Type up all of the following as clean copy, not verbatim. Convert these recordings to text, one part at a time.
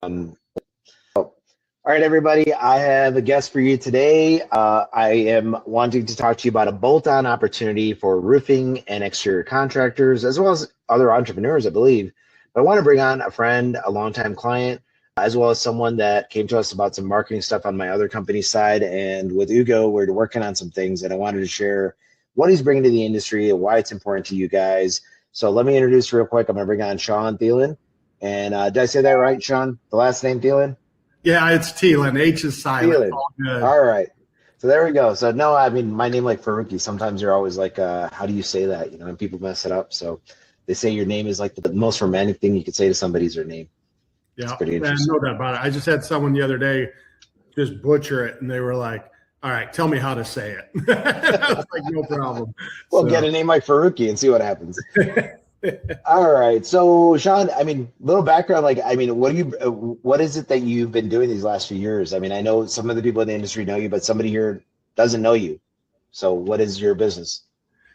All right, everybody, I have a guest for you today. I am wanting to talk to you about a bolt-on opportunity for roofing and exterior contractors, as well as other entrepreneurs, I believe. But I want to bring on a friend, a longtime client, as well as someone that came to us about some marketing stuff on my other company side. And with UGO, we're working on some things, and I wanted to share what he's bringing to the industry and why it's important to you guys. So let me introduce real quick. I'm going to bring on Sean Thielen. And did I say that right, Sean? The last name Thielen? Yeah, it's Thielen. H is silent. All good. All right. So there we go. So no, I mean, my name like Faruqi, sometimes you're always like, how do you say that? You know, and people mess it up. So they say your name is like the most romantic thing you could say to somebody is their name. Yeah, I know that about it. I just had someone the other day just butcher it, and they were like, all right, tell me how to say it. I was like, no problem. Well, get a name like Faruqi and see what happens. All right. So Sean, I mean, little background, like, I mean, what is it that you've been doing these last few years? I mean, I know some of the people in the industry know you, but somebody here doesn't know you. So what is your business?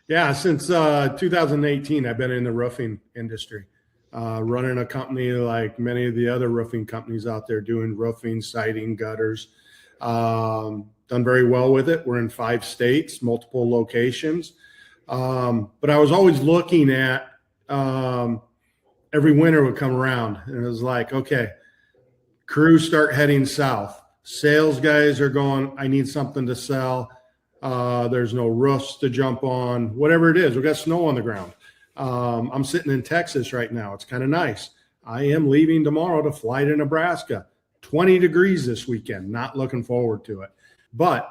Yeah, since 2018, I've been in the roofing industry, running a company like many of the other roofing companies out there, doing roofing, siding, gutters. Done very well with it. We're in 5 states, multiple locations. But I was always looking at, every winter would come around and it was like, okay, crews start heading south. Sales guys are going, I need something to sell. There's no roofs to jump on, whatever it is. We got snow on the ground. I'm sitting in Texas right now. It's kind of nice. I am leaving tomorrow to fly to Nebraska. 20 degrees this weekend. Not looking forward to it. But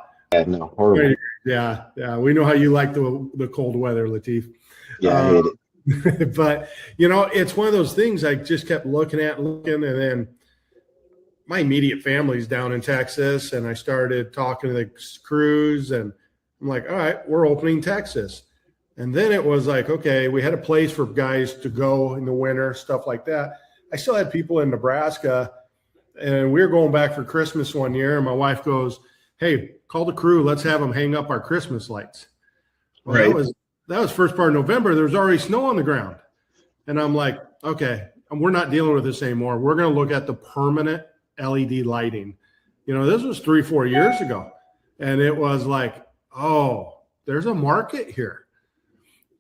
no, horrible. Yeah. We know how you like the cold weather, Latif. Yeah, I hate it. But, you know, it's one of those things I just kept looking, and then my immediate family's down in Texas, and I started talking to the crews, and I'm like, all right, we're opening Texas. And then it was like, okay, we had a place for guys to go in the winter, stuff like that. I still had people in Nebraska, and we were going back for Christmas one year, and my wife goes, hey, call the crew, let's have them hang up our Christmas lights. Well, right. That was first part of November. There was already snow on the ground. And I'm like, okay, we're not dealing with this anymore. We're going to look at the permanent LED lighting. You know, this was 3-4 years ago. And it was like, oh, there's a market here.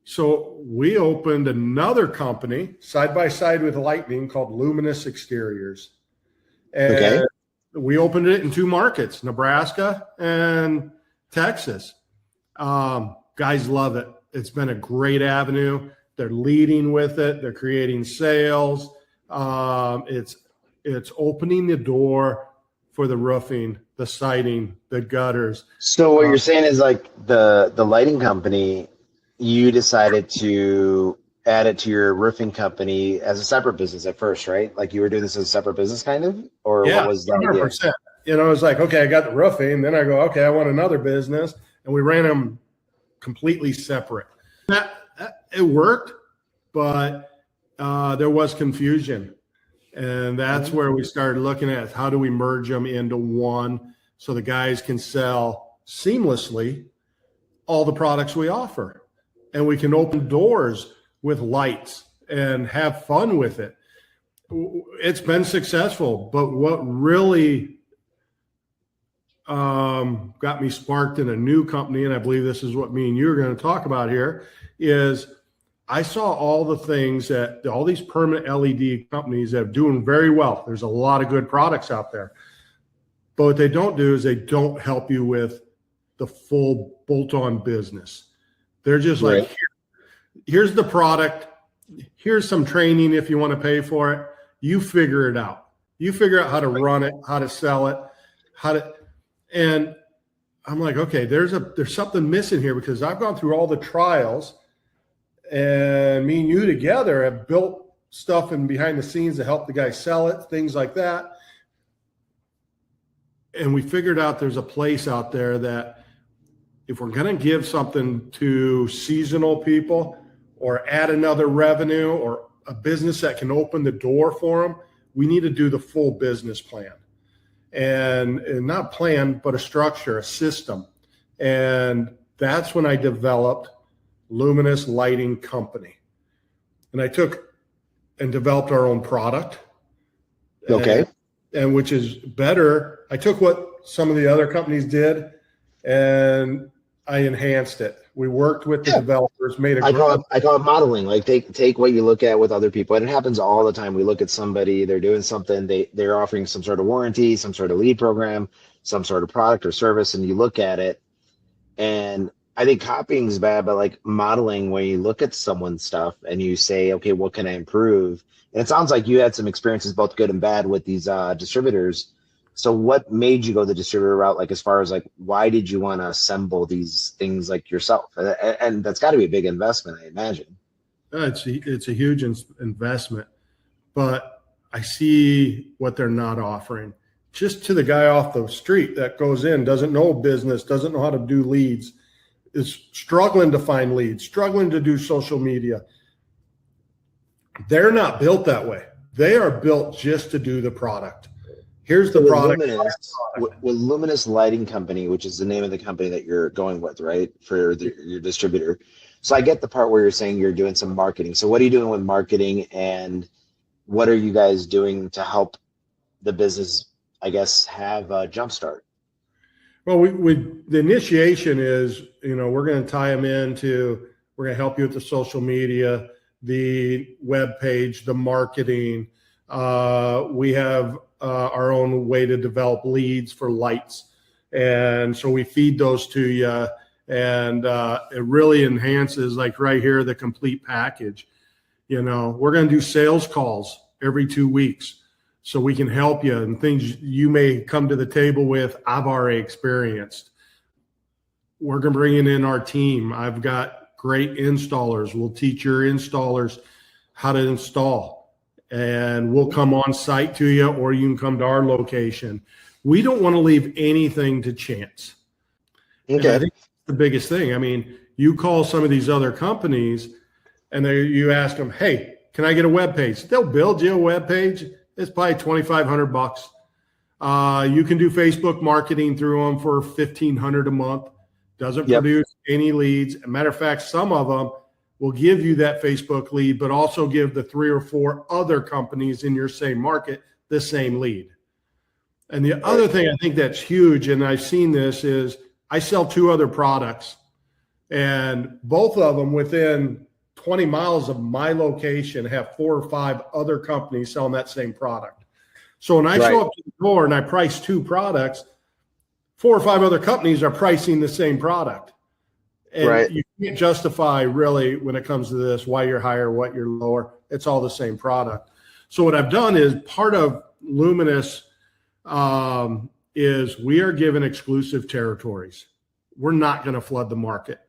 So we opened another company side by side with Lightning called Luminous Exteriors. And okay. We opened it in 2 markets, Nebraska and Texas. Guys love it. It's been a great avenue. They're leading with it. They're creating sales. It's opening the door for the roofing, the siding, the gutters. So what you're saying is like the lighting company, you decided to add it to your roofing company as a separate business at first, right? Like you were doing this as a separate business kind of? Or yeah, what was the 100%. idea? You know, it's like, okay, I got the roofing. Then I go, okay, I want another business. And we ran them completely separate. It worked, but there was confusion. And that's where we started looking at how do we merge them into one so the guys can sell seamlessly all the products we offer. And we can open doors with lights and have fun with it. It's been successful, but what really got me sparked in a new company, and I believe this is what me and you are going to talk about here, is I saw all the things that all these permanent LED companies that are doing very well. There's a lot of good products out there, but what they don't do is they don't help you with the full bolt-on business. They're just right. like, here's the product. Here's some training if you want to pay for it. You figure it out. You figure out how to run it, how to sell it, and I'm like, okay, there's something missing here because I've gone through all the trials, and me and you together have built stuff in behind the scenes to help the guys sell it, things like that. And we figured out there's a place out there that if we're going to give something to seasonal people or add another revenue or a business that can open the door for them, we need to do the full business plan. And not plan, but a structure, a system. And that's when I developed Luminous Lighting Company. And I took and developed our own product. Okay. and which is better. I took what some of the other companies did and I enhanced it. We worked with the developers, made a I call it modeling. Like take what you look at with other people, and it happens all the time. We look at somebody, they're doing something, they're offering some sort of warranty, some sort of lead program, some sort of product or service, and you look at it, and I think copying is bad, but like modeling, when you look at someone's stuff and you say, okay, what can I improve? And it sounds like you had some experiences, both good and bad, with these distributors. So what made you go the distributor route? Like, as far as like, why did you want to assemble these things like yourself? And that's got to be a big investment, I imagine. It's a huge investment, but I see what they're not offering. Just to the guy off the street that goes in, doesn't know business, doesn't know how to do leads, is struggling to find leads, struggling to do social media. They're not built that way. They are built just to do the product. Here's the product. With Luminous Lighting Company, which is the name of the company that you're going with, right, for your distributor. So I get the part where you're saying you're doing some marketing. So what are you doing with marketing, and what are you guys doing to help the business, I guess, have a jump start? Well, the initiation is, we're going to tie them into, we're going to help you with the social media, the web page, the marketing. We have our own way to develop leads for lights. And so we feed those to you, and it really enhances, like right here, the complete package. We're going to do sales calls every 2 weeks so we can help you, and things you may come to the table with, I've already experienced. We're going to bring in our team. I've got great installers. We'll teach your installers how to install, and we'll come on site to you, or you can come to our location. We don't want to leave anything to chance. Okay. I think that's the biggest thing. I mean, you call some of these other companies and you ask them, hey, can I get a web page? They'll build you a web page. It's probably $2,500. You can do Facebook marketing through them for $1,500 a month. Doesn't produce any leads. As a matter of fact, some of them will give you that Facebook lead, but also give the 3 or 4 other companies in your same market the same lead. And the other thing I think that's huge, and I've seen this, is I sell 2 other products, and both of them within 20 miles of my location have 4 or 5 other companies selling that same product. So when I show up to the door and I price 2 products, 4 or 5 other companies are pricing the same product. And you can't justify, really, when it comes to this, why you're higher, what you're lower. It's all the same product. So what I've done is, part of Luminous is we are given exclusive territories. We're not going to flood the market.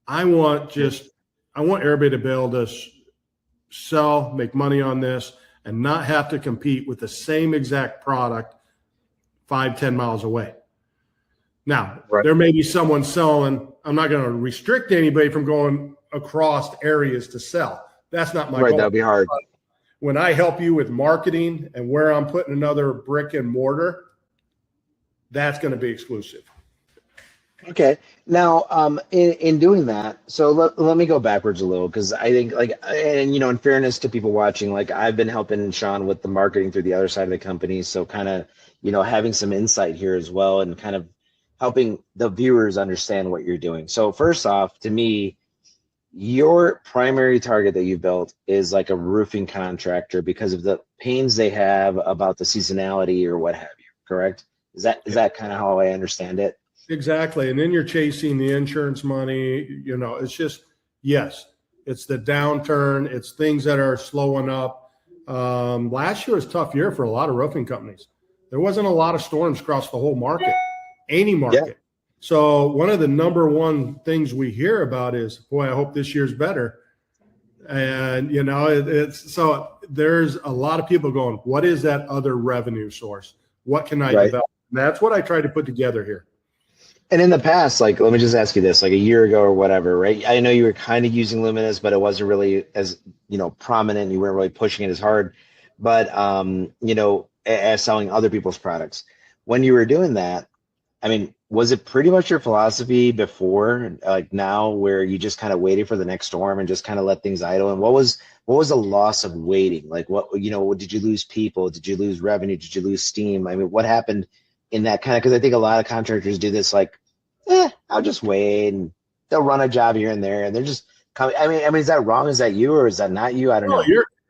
I want everybody to be able to sell, make money on this, and not have to compete with the same exact product 5-10 miles away. Now, there may be someone selling. I'm not going to restrict anybody from going across areas to sell. That's not my goal. That'd be hard. But when I help you with marketing and where I'm putting another brick and mortar, that's going to be exclusive. Okay. Now, in doing that, so let me go backwards a little, because I think, like, and in fairness to people watching, like, I've been helping Sean with the marketing through the other side of the company, so kind of having some insight here as well, and kind of helping the viewers understand what you're doing. So first off, to me, your primary target that you built is like a roofing contractor because of the pains they have about the seasonality or what have you. Correct? Is that kind of how I understand it? Exactly. And then you're chasing the insurance money. It's just, yes, it's the downturn. It's things that are slowing up. Last year was a tough year for a lot of roofing companies. There wasn't a lot of storms across the whole market, any market. Yeah. So one of the number one things we hear about is, boy, I hope this year's better. And, so there's a lot of people going, what is that other revenue source? What can I develop? And that's what I try to put together here. And in the past, like, let me just ask you this, like a year ago or whatever, right? I know you were kind of using Luminous, but it wasn't really as, prominent. You weren't really pushing it as hard, but, as selling other people's products. When you were doing that, I mean, was it pretty much your philosophy before, like now, where you just kind of waited for the next storm and just kind of let things idle? And what was the loss of waiting? Like, what, did you lose people? Did you lose revenue? Did you lose steam? I mean, what happened in that kind of? Because I think a lot of contractors do this, like, I'll just wait, and they'll run a job here and there, and they're just coming. I mean, is that wrong? Is that you, or is that not you? I don't know.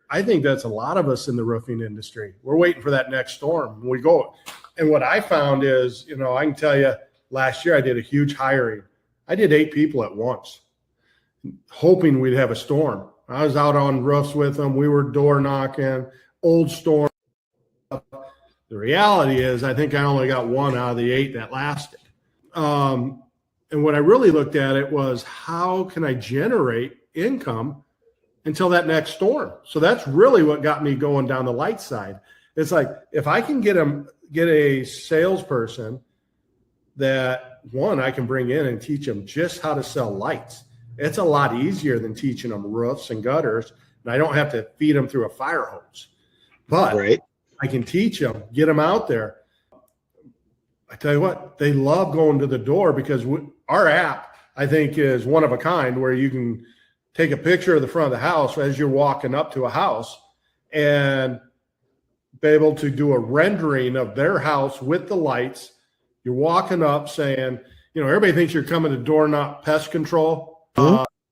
I think that's a lot of us in the roofing industry. We're waiting for that next storm. We go. And what I found is, I can tell you, last year I did a huge hiring. I did 8 people at once, hoping we'd have a storm. I was out on roofs with them. We were door knocking, old storm. The reality is, I think I only got 1 out of the 8 that lasted. And what I really looked at it was, how can I generate income until that next storm? So that's really what got me going down the light side. It's like, if I can get a salesperson that, one, I can bring in and teach them just how to sell lights. It's a lot easier than teaching them roofs and gutters, and I don't have to feed them through a fire hose. But right. I can teach them, get them out there. I tell you what, they love going to the door, because our app, I think, is one of a kind, where you can take a picture of the front of the house as you're walking up to a house and be able to do a rendering of their house with the lights. You're walking up saying, everybody thinks you're coming to door knock pest control,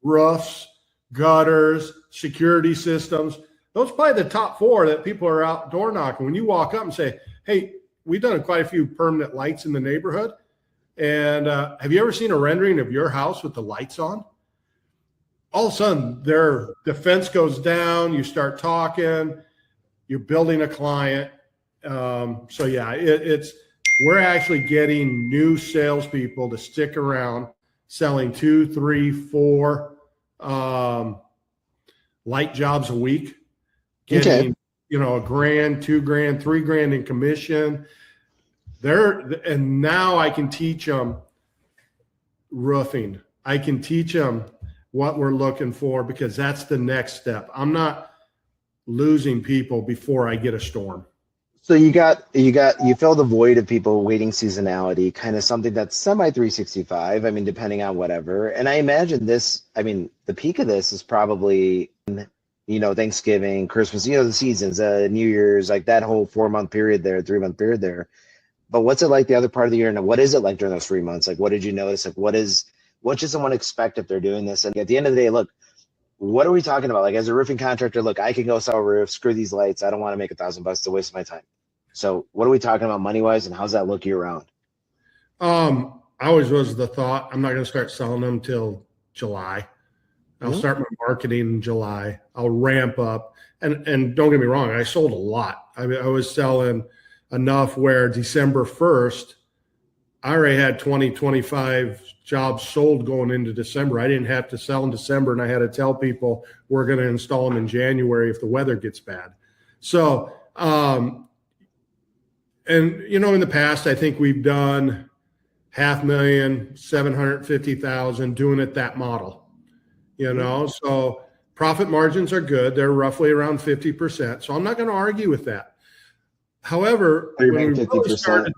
roofs, gutters, security systems. Those are probably the top 4 that people are out door knocking. When you walk up and say, hey, we've done quite a few permanent lights in the neighborhood, and have you ever seen a rendering of your house with the lights on? All of a sudden, their defense goes down. You start talking. You're building a client. So yeah, we're actually getting new salespeople to stick around, selling 2, 3, 4 light jobs a week, getting $1,000, $2,000, $3,000 in commission. And now I can teach them roofing. I can teach them what we're looking for, because that's the next step. I'm not losing people before I get a storm. So you fill the void of people waiting seasonality, kind of something that's semi 365. I mean, depending on whatever. And I imagine the peak of this is probably, Thanksgiving, Christmas, the seasons, New Year's, like that whole 4-month period there, 3-month period there. But what's it like the other part of the year? And what is it like during those 3 months? Like, what did you notice? Like, what should someone expect if they're doing this? And at the end of the day, look, what are we talking about? Like, as a roofing contractor, look, I can go sell a roof, screw these lights. I don't want to make $1,000 to waste my time. So what are we talking about money wise, and how's that look year round? I always was the thought, I'm not going to start selling them till July. I'll start my marketing in July. I'll ramp up. And don't get me wrong, I sold a lot. I mean, I was selling enough where December 1st, I already had 20, 25 jobs sold going into December. I didn't have to sell in December, and I had to tell people we're going to install them in January if the weather gets bad. So, in the past, I think we've done $500,000, $750,000 doing it that model, so profit margins are good. They're roughly around 50%. So I'm not going to argue with that. However, when we really started,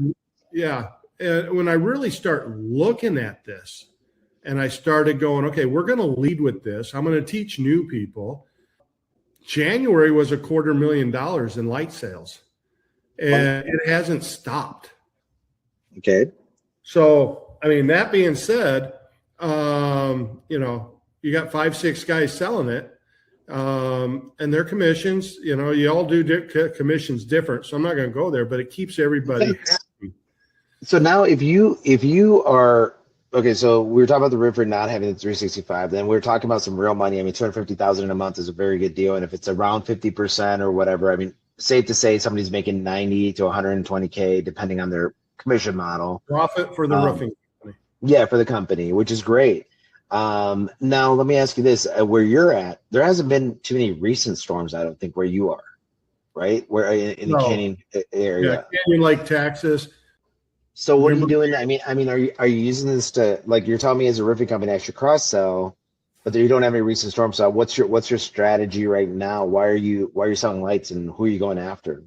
when I really start looking at this, and I started going, okay, we're going to lead with this. I'm going to teach new people. January was $250,000 in light sales, and it hasn't stopped. Okay. So, I mean, that being said, you got 5, 6 guys selling it, and their commissions, you all do commissions different. So I'm not going to go there, but it keeps everybody happy. So now if you are, okay, so we were talking about the roofer not having the 365, then we were talking about some real money. I mean, $250,000 in a month is a very good deal. And if it's around 50% or whatever, I mean, safe to say somebody's making 90 to 120K, depending on their commission model. Profit for the roofing company. Yeah, for the company, which is great. Now let me ask you this, where you're at, there hasn't been too many recent storms, I don't think, where you are, right? Where in the Canyon area. Yeah, Canyon Lake, Texas. So what are you doing? I mean, are you using this to, like, you're telling me as a roofing company I should cross sell, but you don't have any recent storms. So what's your strategy right now? Why are you selling lights, and who are you going after?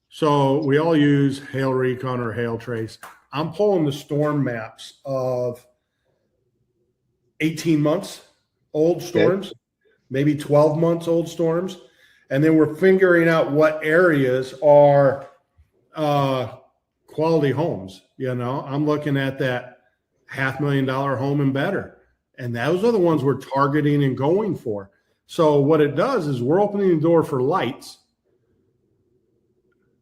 So we all use Hail Recon or Hail Trace. I'm pulling the storm maps of 18 months old storms, maybe 12 months old storms. And then we're figuring out what areas are quality homes. I'm looking at that $500,000 home and better. And those are the ones we're targeting and going for. So what it does is we're opening the door for lights.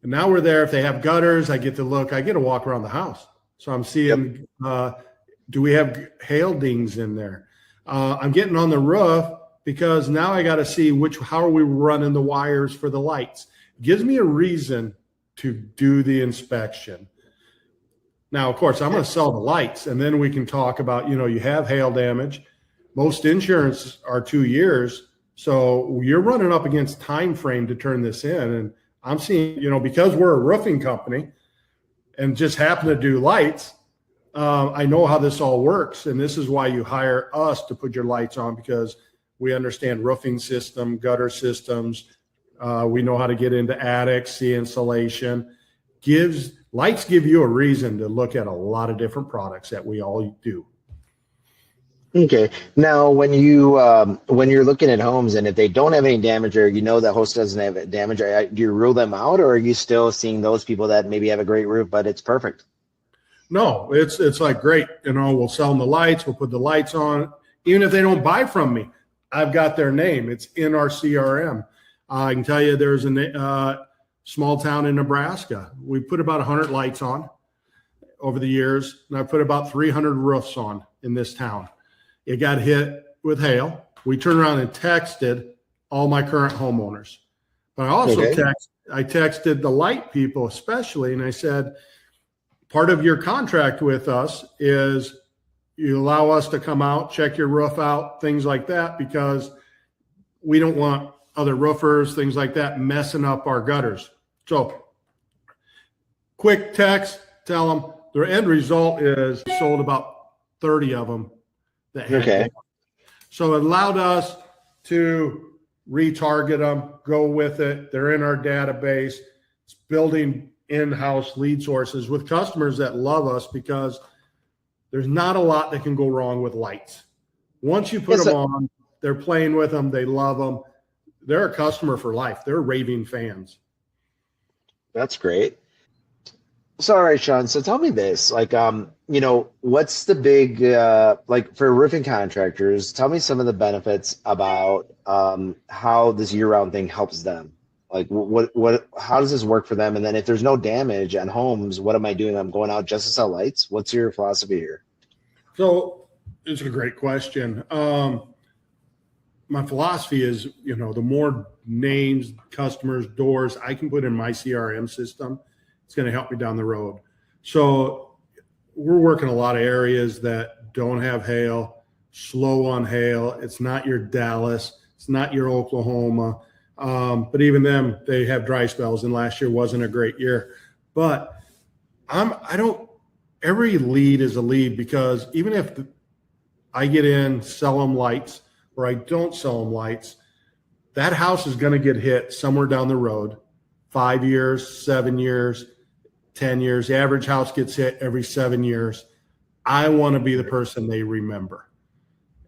And now we're there. If they have gutters, I get to walk around the house. So I'm seeing, do we have hail dings in there? I'm getting on the roof because now I got to see how are we running the wires for the lights. It gives me a reason to do the inspection. Now, of course, I'm going to sell the lights, and then we can talk about, you have hail damage. Most insurance are 2 years. So you're running up against time frame to turn this in. And I'm seeing, because we're a roofing company and just happen to do lights, I know how this all works. And this is why you hire us to put your lights on, because we understand roofing system, gutter systems. We know how to get into attics, see insulation. Lights give you a reason to look at a lot of different products that we all do. Okay. Now, when you're looking at homes, and if they don't have any damage, or that host doesn't have damage, do you rule them out, or are you still seeing those people that maybe have a great roof but it's perfect? No, it's like, great. We'll sell them the lights. We'll put the lights on, even if they don't buy from me. I've got their name. It's in our CRM. I can tell you, there's a small town in Nebraska. We put about 100 lights on over the years, and I put about 300 roofs on in this town. It got hit with hail. We turned around and texted all my current homeowners. But I also texted the light people especially, and I said, part of your contract with us is you allow us to come out, check your roof out, things like that, because we don't want other roofers, things like that, messing up our gutters. So quick text, tell them their end result is sold about 30 of them. So it allowed us to retarget them, go with it. They're in our database. It's building in-house lead sources with customers that love us, because there's not a lot that can go wrong with lights. Once you put them on, they're playing with them. They love them. They're a customer for life. They're raving fans. That's great. So, all right, Sean. So tell me this, what's the big, for roofing contractors, tell me some of the benefits about how this year-round thing helps them. How does this work for them? And then if there's no damage on homes, what am I doing? I'm going out just to sell lights. What's your philosophy here? So it's a great question. My philosophy is, the more names, customers, doors I can put in my CRM system, it's going to help me down the road. So we're working a lot of areas that don't have hail, slow on hail. It's not your Dallas. It's not your Oklahoma. But even them, they have dry spells, and last year wasn't a great year. But every lead is a lead, because even if I get in, sell them lights, or I don't sell them lights, that house is going to get hit somewhere down the road, 5 years, 7 years, 10 years. The average house gets hit every 7 years. I want to be the person they remember.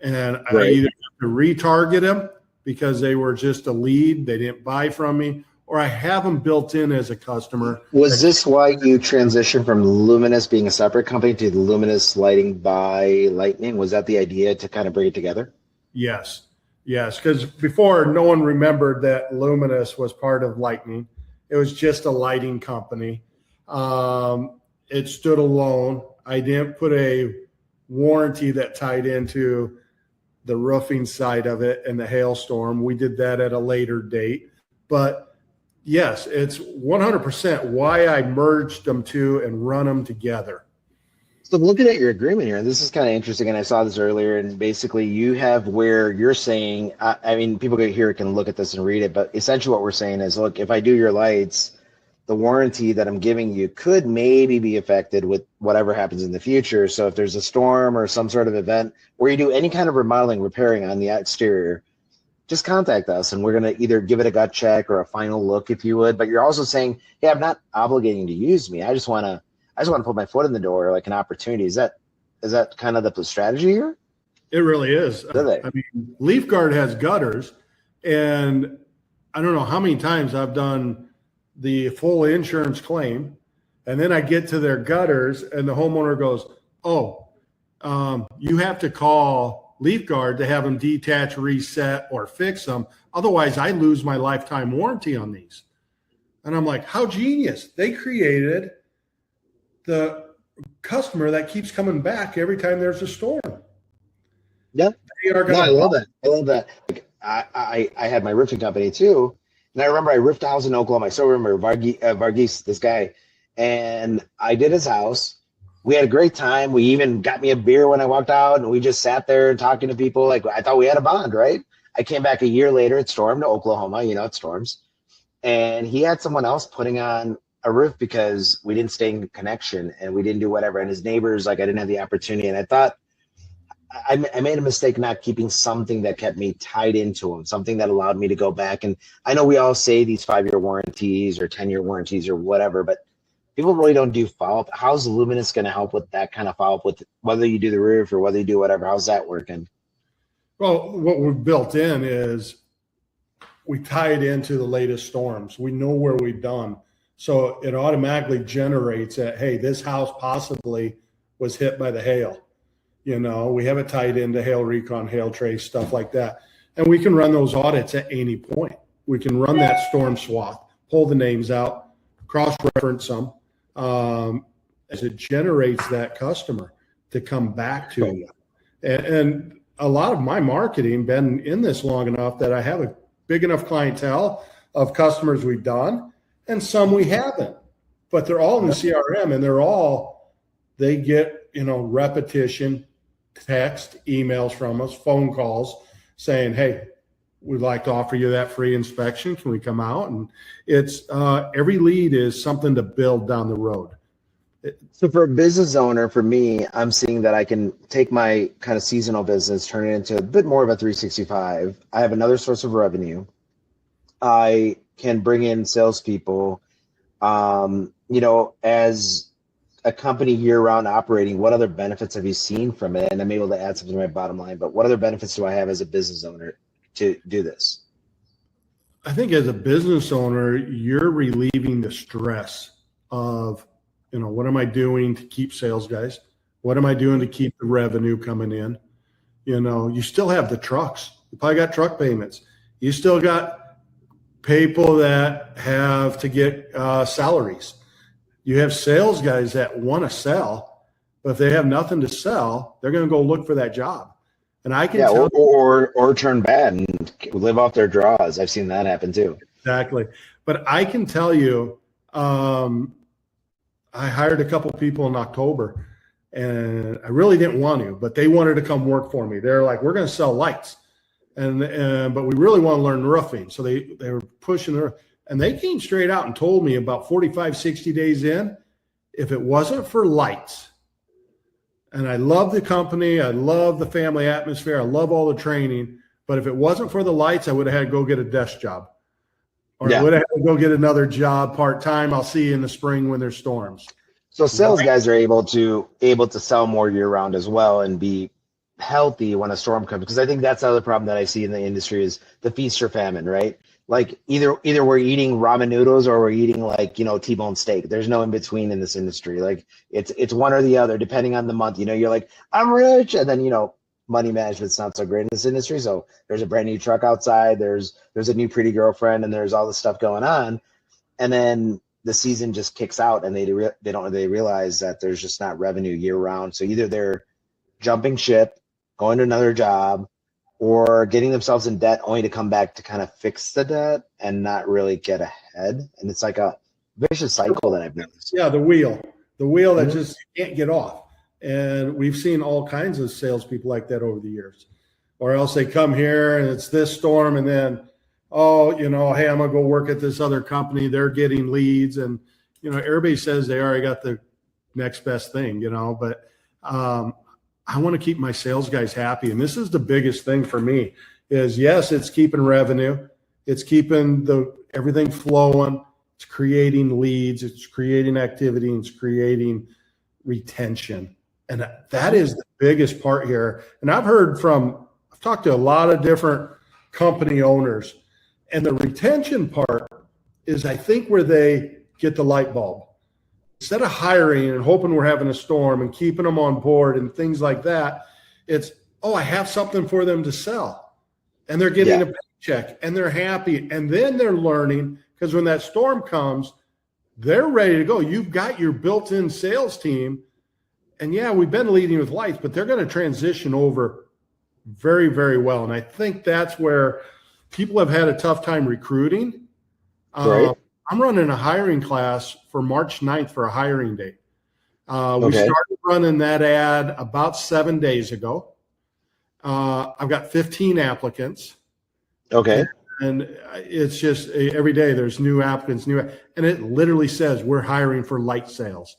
And I either have to retarget them because they were just a lead, they didn't buy from me, or I have them built in as a customer. Was this why you transitioned from Luminous being a separate company to the Luminous Lighting by Lightning? Was that the idea, to kind of bring it together? Yes, because before, no one remembered that Luminous was part of Lightning. It was just a lighting company. It stood alone. I didn't put a warranty that tied into the roofing side of it and the hailstorm. We did that at a later date. But yes, it's 100% why I merged them two and run them together. So looking at your agreement here, and this is kind of interesting, and I saw this earlier, and basically you have where you're saying, people here can look at this and read it, but essentially what we're saying is, look, if I do your lights, the warranty that I'm giving you could maybe be affected with whatever happens in the future. So if there's a storm or some sort of event where you do any kind of remodeling, repairing on the exterior, just contact us, and we're going to either give it a gut check or a final look, if you would. But you're also saying, hey, I'm not obligating to use me. I I just want to put my foot in the door, like an opportunity. Is that kind of the strategy here? It really is. Do they? I mean, Leaf Guard has gutters, and I don't know how many times I've done the full insurance claim, and then I get to their gutters, and the homeowner goes, "Oh, you have to call Leaf Guard to have them detach, reset, or fix them. Otherwise, I lose my lifetime warranty on these." And I'm like, how genius. They created the customer that keeps coming back every time there's a storm. Yeah. No, I love that. I love that. Like, I had my roofing company too. And I remember I roofed a house in Oklahoma. I still remember Varghese, this guy. And I did his house. We had a great time. We even got me a beer when I walked out, and we just sat there talking to people. Like, I thought we had a bond, right? I came back a year later. It stormed to Oklahoma. You know, it storms. And he had someone else putting on a roof because we didn't stay in connection and we didn't do whatever. And his neighbors, like, I didn't have the opportunity. And I thought I made a mistake not keeping something that kept me tied into him, something that allowed me to go back. And I know we all say these 5-year warranties or 10-year warranties or whatever, but people really don't do follow-up. How's Luminous going to help with that kind of follow-up, with whether you do the roof or whether you do whatever? How's that working? Well, what we've built in is we tie it into the latest storms. We know where we've done. So it automatically generates that, hey, this house possibly was hit by the hail. You know, we have it tied into hail recon, hail trace, stuff like that. And we can run those audits at any point. We can run that storm swath, pull the names out, cross-reference them, as it generates that customer to come back to you. And a lot of my marketing been in this long enough that I have a big enough clientele of customers we've done and some we haven't, but they're all in the CRM, and they get, you know, repetition, text, emails from us, phone calls saying, hey, we'd like to offer you that free inspection. Can we come out? And it's every lead is something to build down the road. So for a business owner, for me, I'm seeing that I can take my kind of seasonal business, turn it into a bit more of a 365. I have another source of revenue. I can bring in salespeople. You know, as a company year-round operating, what other benefits have you seen from it? And I'm able to add something to my bottom line, but what other benefits do I have as a business owner to do this? I think as a business owner, you're relieving the stress of, you know, what am I doing to keep sales guys? What am I doing to keep the revenue coming in? You know, you still have the trucks. You probably got truck payments. You still got people that have to get salaries. You have sales guys that want to sell, but if they have nothing to sell, they're going to go look for that job. And I can tell or turn bad and live off their draws. I've seen that happen too. Exactly. But I can tell you, I hired a couple people in October, and I really didn't want to, but they wanted to come work for me. They're like, we're going to sell lights, but we really want to learn roofing. So they were pushing their. And they came straight out and told me about 45, 60 days in, if it wasn't for lights, and I love the company, I love the family atmosphere, I love all the training, but if it wasn't for the lights, I would have had to go get a desk job. Or I would have had to go get another job part-time. I'll see you in the spring when there's storms. So sales guys are able to sell more year-round as well and be healthy when a storm comes. Because I think that's the other problem that I see in the industry is the feast or famine, right? Like either we're eating ramen noodles or we're eating, like, you know, T-bone steak. There's no in between in this industry. Like it's one or the other depending on the month. You know, you're like, I'm rich, and then, you know, money management's not so great in this industry. So there's a brand new truck outside. There's a new pretty girlfriend, and there's all this stuff going on, and then the season just kicks out, and they realize that there's just not revenue year round. So either they're jumping ship, going to another job, or getting themselves in debt only to come back to kind of fix the debt and not really get ahead. And it's like a vicious cycle that I've noticed. Yeah, the wheel that just can't get off. And we've seen all kinds of salespeople like that over the years. Or else they come here and it's this storm, and then, oh, you know, hey, I'm going to go work at this other company. They're getting leads. And, you know, everybody says they already got the next best thing, you know, but I want to keep my sales guys happy. And this is the biggest thing for me is, yes, it's keeping revenue. It's keeping everything flowing. It's creating leads, it's creating activity, and it's creating retention. And that is the biggest part here. And I've talked to a lot of different company owners, and the retention part is, I think, where they get the light bulb. Instead of hiring and hoping we're having a storm and keeping them on board and things like that, it's, oh, I have something for them to sell. And they're getting a paycheck and they're happy. And then they're learning, because when that storm comes, they're ready to go. You've got your built-in sales team. And yeah, we've been leading with lights, but they're going to transition over very, very well. And I think that's where people have had a tough time recruiting. Right. I'm running a hiring class for March 9th for a hiring date. We started running that ad about 7 days ago. I've got 15 applicants. Okay. And it's just every day there's new applicants, and it literally says we're hiring for light sales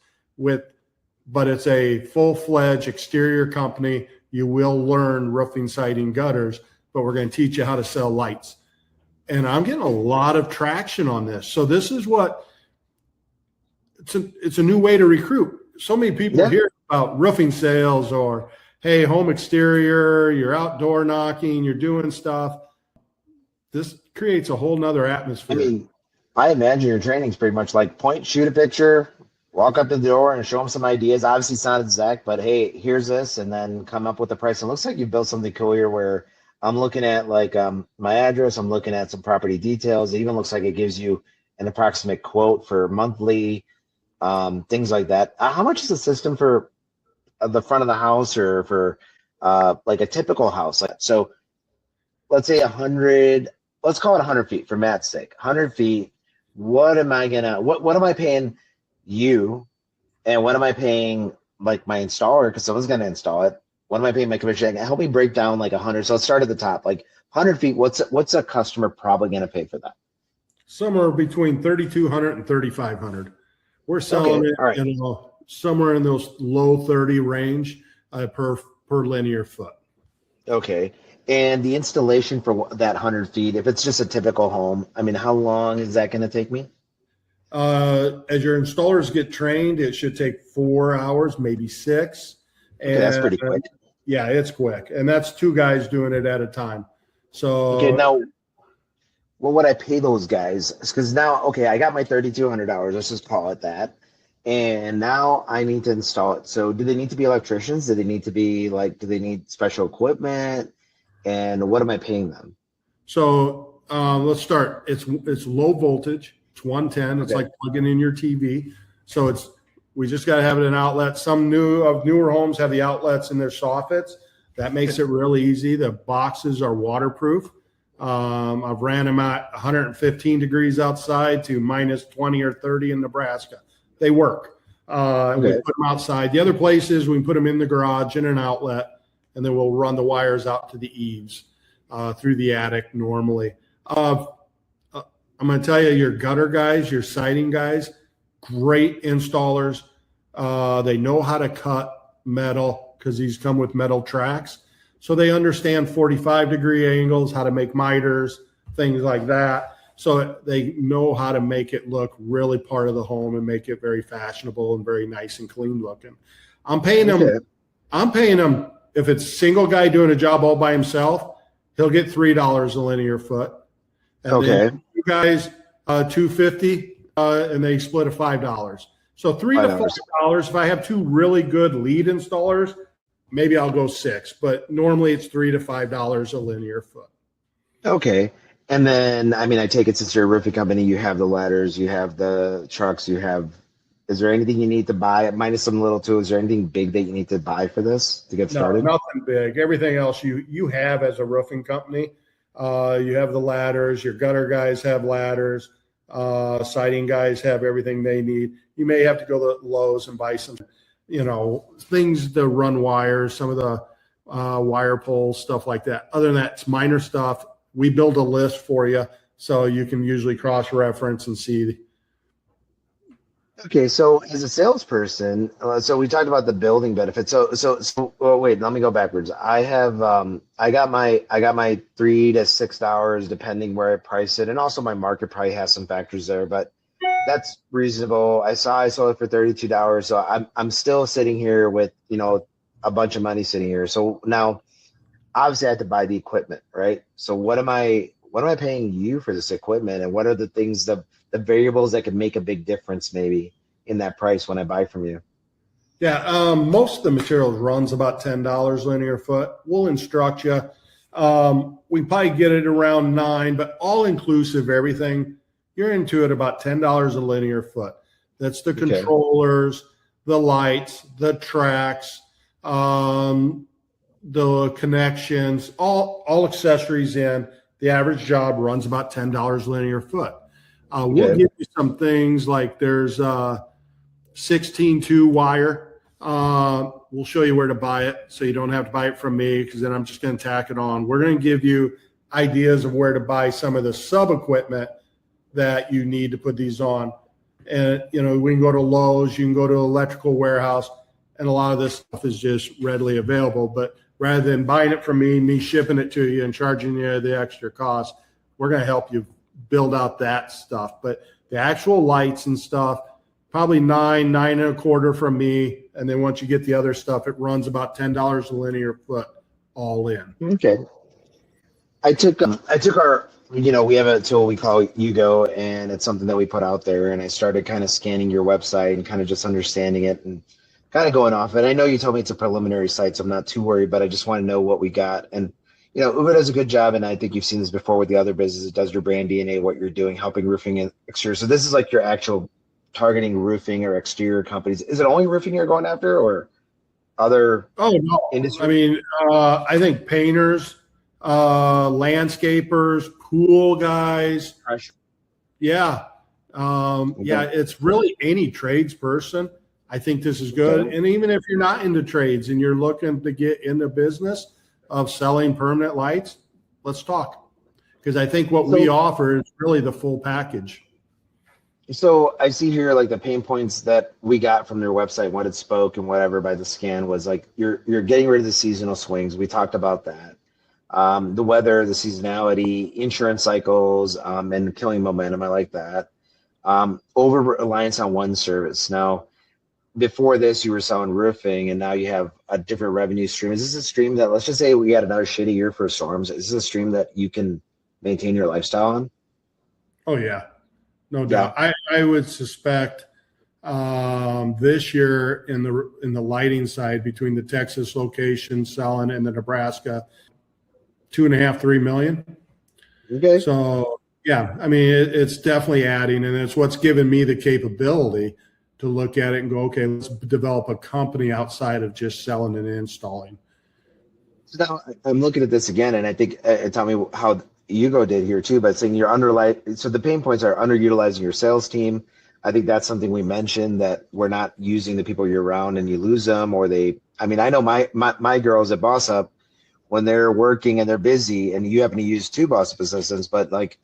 but it's a full-fledged exterior company. You will learn roofing, siding, gutters, but we're going to teach you how to sell lights. And I'm getting a lot of traction on this. So this is it's a new way to recruit. So many people hear about roofing sales or, hey, home exterior, you're outdoor knocking, you're doing stuff. This creates a whole nother atmosphere. I mean, I imagine your training's pretty much like point, shoot a picture, walk up to the door and show them some ideas. Obviously it's not exact, but hey, here's this, and then come up with the price. It looks like you've built something cool here where I'm looking at like my address, I'm looking at some property details. It even looks like it gives you an approximate quote for monthly, things like that. How much is the system for the front of the house, or for like a typical house? So let's say 100, let's call it 100 feet for Matt's sake. 100 feet. What am I am I paying you, and what am I paying like my installer, because someone's going to install it? What am I paying my commission? Help me break down like 100. So let's start at the top, like 100 feet. What's a customer probably going to pay for that? Somewhere between 3,200 and 3,500. We're selling it somewhere in those low 30 range per linear foot. Okay. And the installation for that 100 feet, if it's just a typical home, I mean, how long is that going to take me? As your installers get trained, it should take 4 hours, maybe 6. And that's pretty quick. Yeah, it's quick. And that's 2 guys doing it at a time. So okay, now what would I pay those guys? Because now, okay, I got my $3,200. Let's just call it that. And now I need to install it. So do they need to be electricians? Do they need to be like, do they need special equipment? And what am I paying them? So let's start. It's low voltage. It's 110. It's like plugging in your TV. So we just got to have it an outlet. Some newer homes have the outlets in their soffits. That makes it really easy. The boxes are waterproof. I've ran them at 115 degrees outside to minus 20 or 30 in Nebraska. They work. We put them outside. The other places, we can put them in the garage in an outlet, and then we'll run the wires out to the eaves through the attic normally. I'm going to tell you, your gutter guys, your siding guys, great installers. They know how to cut metal because these come with metal tracks. So they understand 45-degree angles, how to make miters, things like that. So they know how to make it look really part of the home and make it very fashionable and very nice and clean looking. I'm paying them. If it's a single guy doing a job all by himself, he'll get $3 a linear foot. And then 2 guys, $2.50, and they split a $5. So $3 to $5. If I have 2 really good lead installers, maybe I'll go 6. But normally it's $3 to $5 a linear foot. Okay. And then, I mean, I take it since you're a roofing company, you have the ladders, you have the trucks, is there anything you need to buy, minus some little tools? Is there anything big that you need to buy for this to get started? No, nothing big. Everything else you have as a roofing company. You have the ladders, your gutter guys have ladders, siding guys have everything they need. You may have to go to Lowe's and buy some, things to run wires, some of the wire pulls, stuff like that. Other than that, it's minor stuff. We build a list for you so you can usually cross-reference and see. Okay, so as a salesperson, so we talked about the building benefits. So wait, let me go backwards. I got my $3 to $6 depending where I price it, and also my market probably has some factors there. But that's reasonable. I sold it for $32. So I'm still sitting here with, a bunch of money sitting here. So now obviously I have to buy the equipment, right? So what am I paying you for this equipment, and what are the things, the variables that could make a big difference maybe in that price when I buy from you? Yeah, most of the materials runs about $10 linear foot. We'll instruct you. We probably get it around 9, but all inclusive, everything, you're into it about $10 a linear foot. That's the controllers, the lights, the tracks, the connections, all accessories in. The average job runs about $10 linear foot. We'll give you some things like there's 16-2 wire. We'll show you where to buy it, so you don't have to buy it from me, because then I'm just going to tack it on. We're going to give you ideas of where to buy some of the sub equipment that you need to put these on. And, we can go to Lowe's, you can go to Electrical Warehouse, and a lot of this stuff is just readily available. But rather than buying it from me shipping it to you and charging you the extra cost, we're going to help you build out that stuff. But the actual lights and stuff, probably 9.25 from me. And then once you get the other stuff, it runs about $10 a linear foot all in. Okay. I took our, we have a tool we call UGO, and it's something that we put out there. And I started kind of scanning your website and kind of just understanding it and kind of going off it. I know you told me it's a preliminary site, so I'm not too worried, but I just want to know what we got. And, UGO does a good job. And I think you've seen this before with the other businesses. It does your brand DNA, what you're doing, helping roofing and exterior. So this is like your actual targeting roofing or exterior companies. Is it only roofing you're going after, or other industries? I mean, I think painters, landscapers, pool guys. Yeah. It's really any tradesperson. I think this is good. And even if you're not into trades and you're looking to get in the business of selling permanent lights, let's talk. Because I think what we offer is really the full package. So I see here, like, the pain points that we got from their website, what it spoke and whatever by the scan was like, you're getting rid of the seasonal swings. We talked about that. The weather, the seasonality, insurance cycles, and killing momentum. I like that. Over reliance on one service. Now, before this, you were selling roofing, and now you have a different revenue stream. Is this a stream that, let's just say we had another shitty year for storms, is this a stream that you can maintain your lifestyle on? Oh, yeah. No doubt. I would suspect this year in the lighting side, between the Texas location selling and the Nebraska, 2.5, 3 million. Okay. So yeah, I mean, it's definitely adding, and it's what's given me the capability to look at it and go, okay, let's develop a company outside of just selling and installing. So now I'm looking at this again, and I think tell me how UGO did here too, but saying so the pain points are underutilizing your sales team. I think that's something we mentioned, that we're not using the people you're around and you lose them, or I know my girls at Boss Up, when they're working and they're busy, and you happen to use 2 Boss Up assistants, but like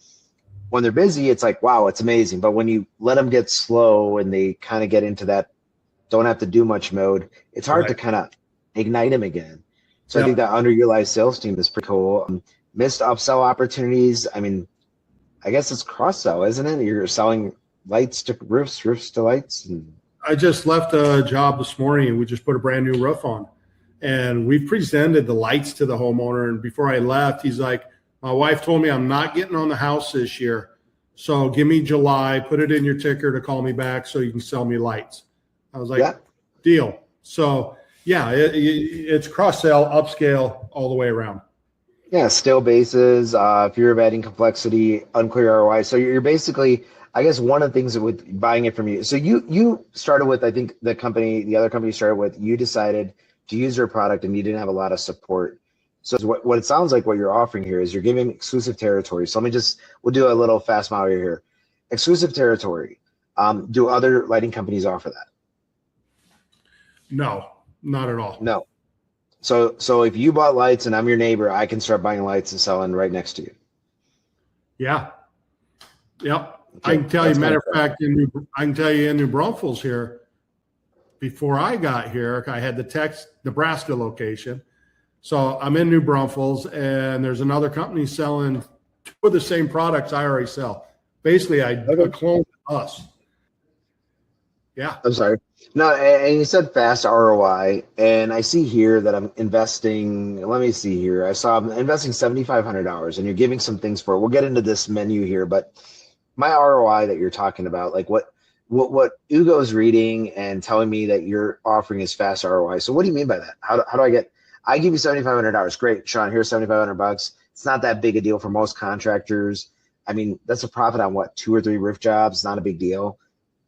when they're busy, it's like, wow, it's amazing. But when you let them get slow and they kind of get into that don't have to do much mode, it's hard to kind of ignite them again. So I think that underutilized sales team is pretty cool. Missed upsell opportunities. I mean, I guess it's cross-sell, isn't it? You're selling lights to roofs, roofs to lights. And I just left a job this morning, and we just put a brand new roof on. And we presented the lights to the homeowner. And before I left, he's like, my wife told me I'm not getting on the house this year. So give me July, put it in your ticker to call me back so you can sell me lights. I was like, deal. So yeah, it's cross-sell, upscale all the way around. Yeah, still bases, fear of adding complexity, unclear ROI. So you're basically, I guess, one of the things with buying it from you. So you started with, I think the other company you started with, you decided to use their product and you didn't have a lot of support. So what it sounds like what you're offering here is you're giving exclusive territory. So we'll do a little fast mile here. Exclusive territory. Do other lighting companies offer that? No, not at all. No. So if you bought lights and I'm your neighbor, I can start buying lights and selling right next to you. Yeah. Yep. Okay. I can tell you, matter of fact, I can tell you in New Braunfels here, before I got here, I had the Nebraska location. So I'm in New Braunfels, and there's another company selling 2 of the same products I already sell. Basically, I cloned us. Yeah. I'm sorry. No, and you said fast ROI, and I see here that I'm investing. Let me see here. I saw I'm investing $7,500, and you're giving some things for it. We'll get into this menu here, but my ROI that you're talking about, like what Ugo's reading and telling me that you're offering is fast ROI. So what do you mean by that? How do I get? I give you $7,500. Great, Sean. Here's $7,500. It's not that big a deal for most contractors. I mean, that's a profit on what, 2 or 3 roof jobs. It's not a big deal.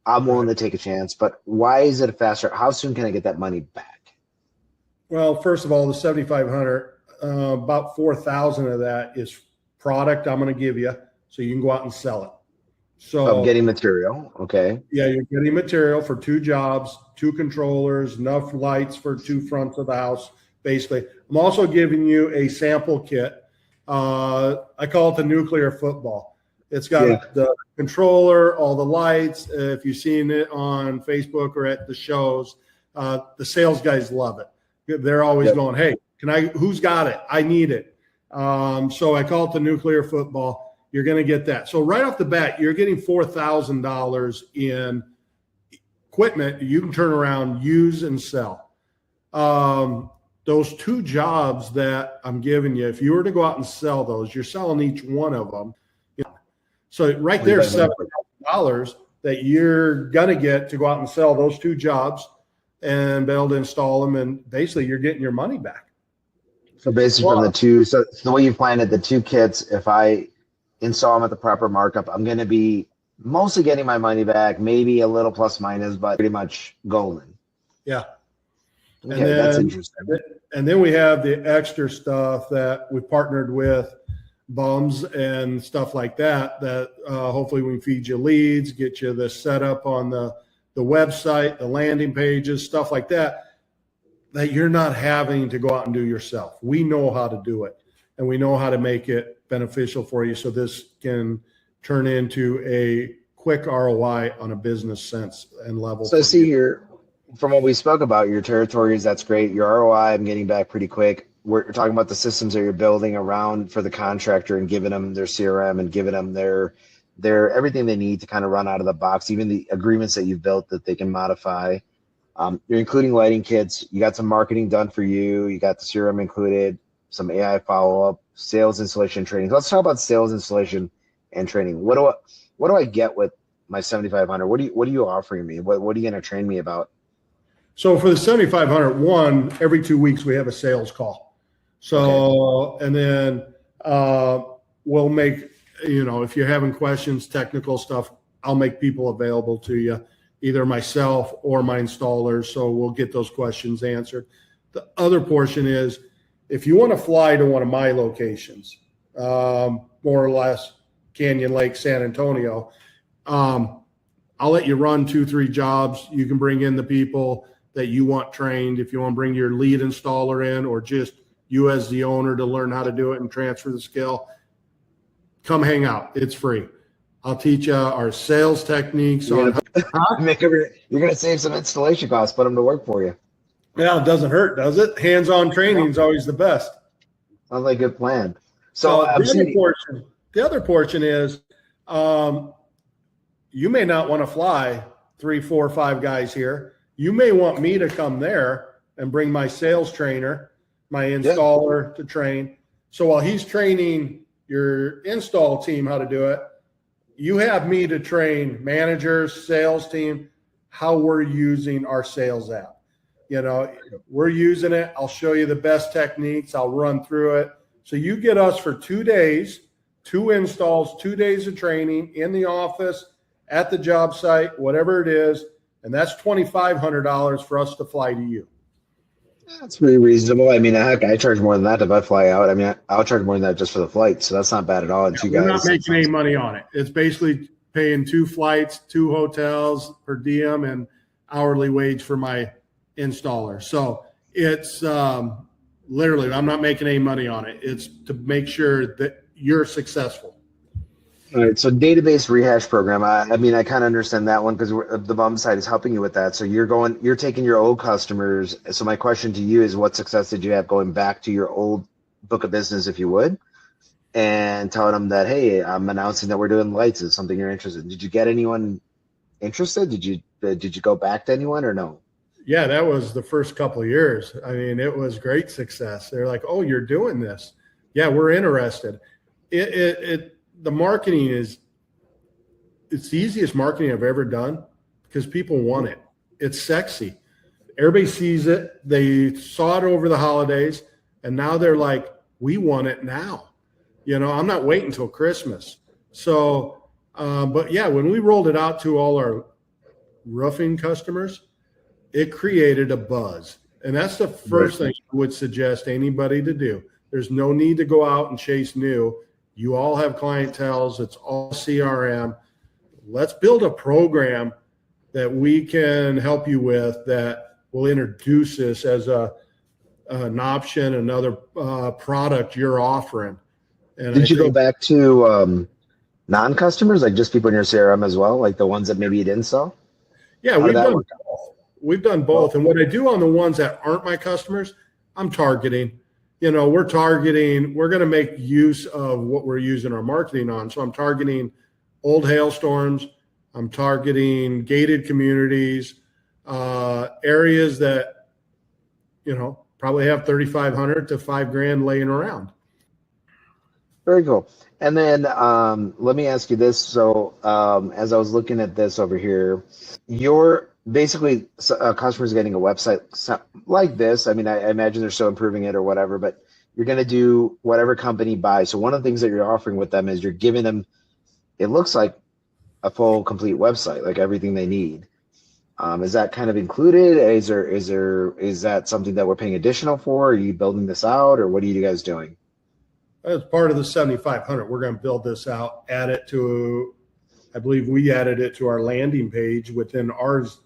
I'm willing Right. to take a chance, but why is it faster? How soon can I get that money back? Well, first of all, the 7,500, about 4,000 of that is product I'm going to give you, so you can go out and sell it. Of So getting material. Okay. yeah, you're getting material for 2 jobs, 2 controllers, enough lights for 2 fronts of the house. Basically, I'm also giving you a sample kit. I call it the nuclear football. It's got Yeah. the controller, all the lights. If you've seen it on Facebook or at the shows, the sales guys love it. They're always Yep. going, "Hey, who's got it? I need it." So I call it the nuclear football. You're going to get that. So right off the bat, you're getting $4,000 in equipment you can turn around, use, and sell. Those 2 jobs that I'm giving you, if you were to go out and sell those, you're selling each one of them. So right there, $7,000 that you're going to get to go out and sell those 2 jobs and be able to install them. And basically you're getting your money back. So basically from the 2, so the way you planned it, the 2 kits, if I install them at the proper markup, I'm going to be mostly getting my money back, maybe a little plus minus, but pretty much golden. Yeah. Okay, that's interesting. And then we have the extra stuff that we partnered with bums and stuff like that, hopefully we can feed you leads, get you the setup on the website, the landing pages, stuff like that you're not having to go out and do yourself. We know how to do it, and we know how to make it beneficial for you, so this can turn into a quick ROI on a business sense and level. So I see here, from what we spoke about, your territories, that's great. Your ROI, I'm getting back pretty quick. We're talking about the systems that you're building around for the contractor and giving them their CRM and giving them their everything they need to kind of run out of the box, even the agreements that you've built that they can modify. You're including lighting kits. You got some marketing done for you. You got the CRM included, some AI follow-up, sales, installation, training. Let's talk about sales, installation, and training. What do I get with my 7,500? What are you offering me? What are you going to train me about? So for the 7,500, every 2 weeks we have a sales call. So, okay. And then we'll make, if you're having questions, technical stuff, I'll make people available to you, either myself or my installers. So we'll get those questions answered. The other portion is, if you want to fly to one of my locations, more or less Canyon Lake, San Antonio, I'll let you run 2-3 jobs. You can bring in the people that you want trained. If you want to bring your lead installer in, or just you as the owner to learn how to do it and transfer the skill, come hang out. It's free. I'll teach you our sales techniques. You're going to save some installation costs, put them to work for you. Yeah, it doesn't hurt, does it? Hands-on training is always the best. Sounds like a good plan. So the other portion is, you may not want to fly 3, 4, 5 guys here. You may want me to come there and bring my sales trainer, my installer to train. So while he's training your install team how to do it, you have me to train managers, sales team, how we're using our sales app. We're using it. I'll show you the best techniques. I'll run through it. So you get us for 2 days, 2 installs, 2 days of training in the office, at the job site, whatever it is. And that's $2,500 for us to fly to you. That's pretty reasonable. I mean, heck, I charge more than that if I fly out. I mean, I'll charge more than that just for the flight. So that's not bad at all. We're not making any money on it. It's basically paying 2 flights, 2 hotels per diem, and hourly wage for my installer. So it's literally, I'm not making any money on it. It's to make sure that you're successful. All right. So database rehash program. I mean, I kind of understand that one because the bum side is helping you with that. So you're taking your old customers. So my question to you is, what success did you have going back to your old book of business, if you would, and telling them that, hey, I'm announcing that we're doing lights is something you're interested in. Did you get anyone interested? Did you go back to anyone or no? Yeah, that was the first couple of years. I mean, it was great success. They're like, "Oh, you're doing this? Yeah, we're interested." The marketing it's the easiest marketing I've ever done because people want it. It's sexy. Everybody sees it. They saw it over the holidays, and now they're like, "We want it now." I'm not waiting until Christmas. So, but yeah, when we rolled it out to all our roofing customers, it created a buzz. And that's the first thing I would suggest anybody to do. There's no need to go out and chase new. You all have clienteles. It's all CRM. Let's build a program that we can help you with that will introduce this as an option, another product you're offering. And Did you go back to non-customers, like just people in your CRM as well, like the ones that maybe you didn't sell? Yeah, we've done both. We've done both. And what I do on the ones that aren't my customers, I'm targeting. We're going to make use of what we're using our marketing on. So I'm targeting old hailstorms. I'm targeting gated communities, areas that, probably have 3,500 to $5,000 laying around. Very cool. And then let me ask you this. So as I was looking at this over here, you're basically customers getting a website like this. I mean, I imagine they're still improving it or whatever, but you're going to do whatever company buys. So one of the things that you're offering with them is you're giving them, it looks like a full complete website, like everything they need. Is that kind of included? Is that something that we're paying additional for? Are you building this out, or what are you guys doing? As part of the 7,500, we're going to build this out, add it to, I believe we added it to our landing page within ours,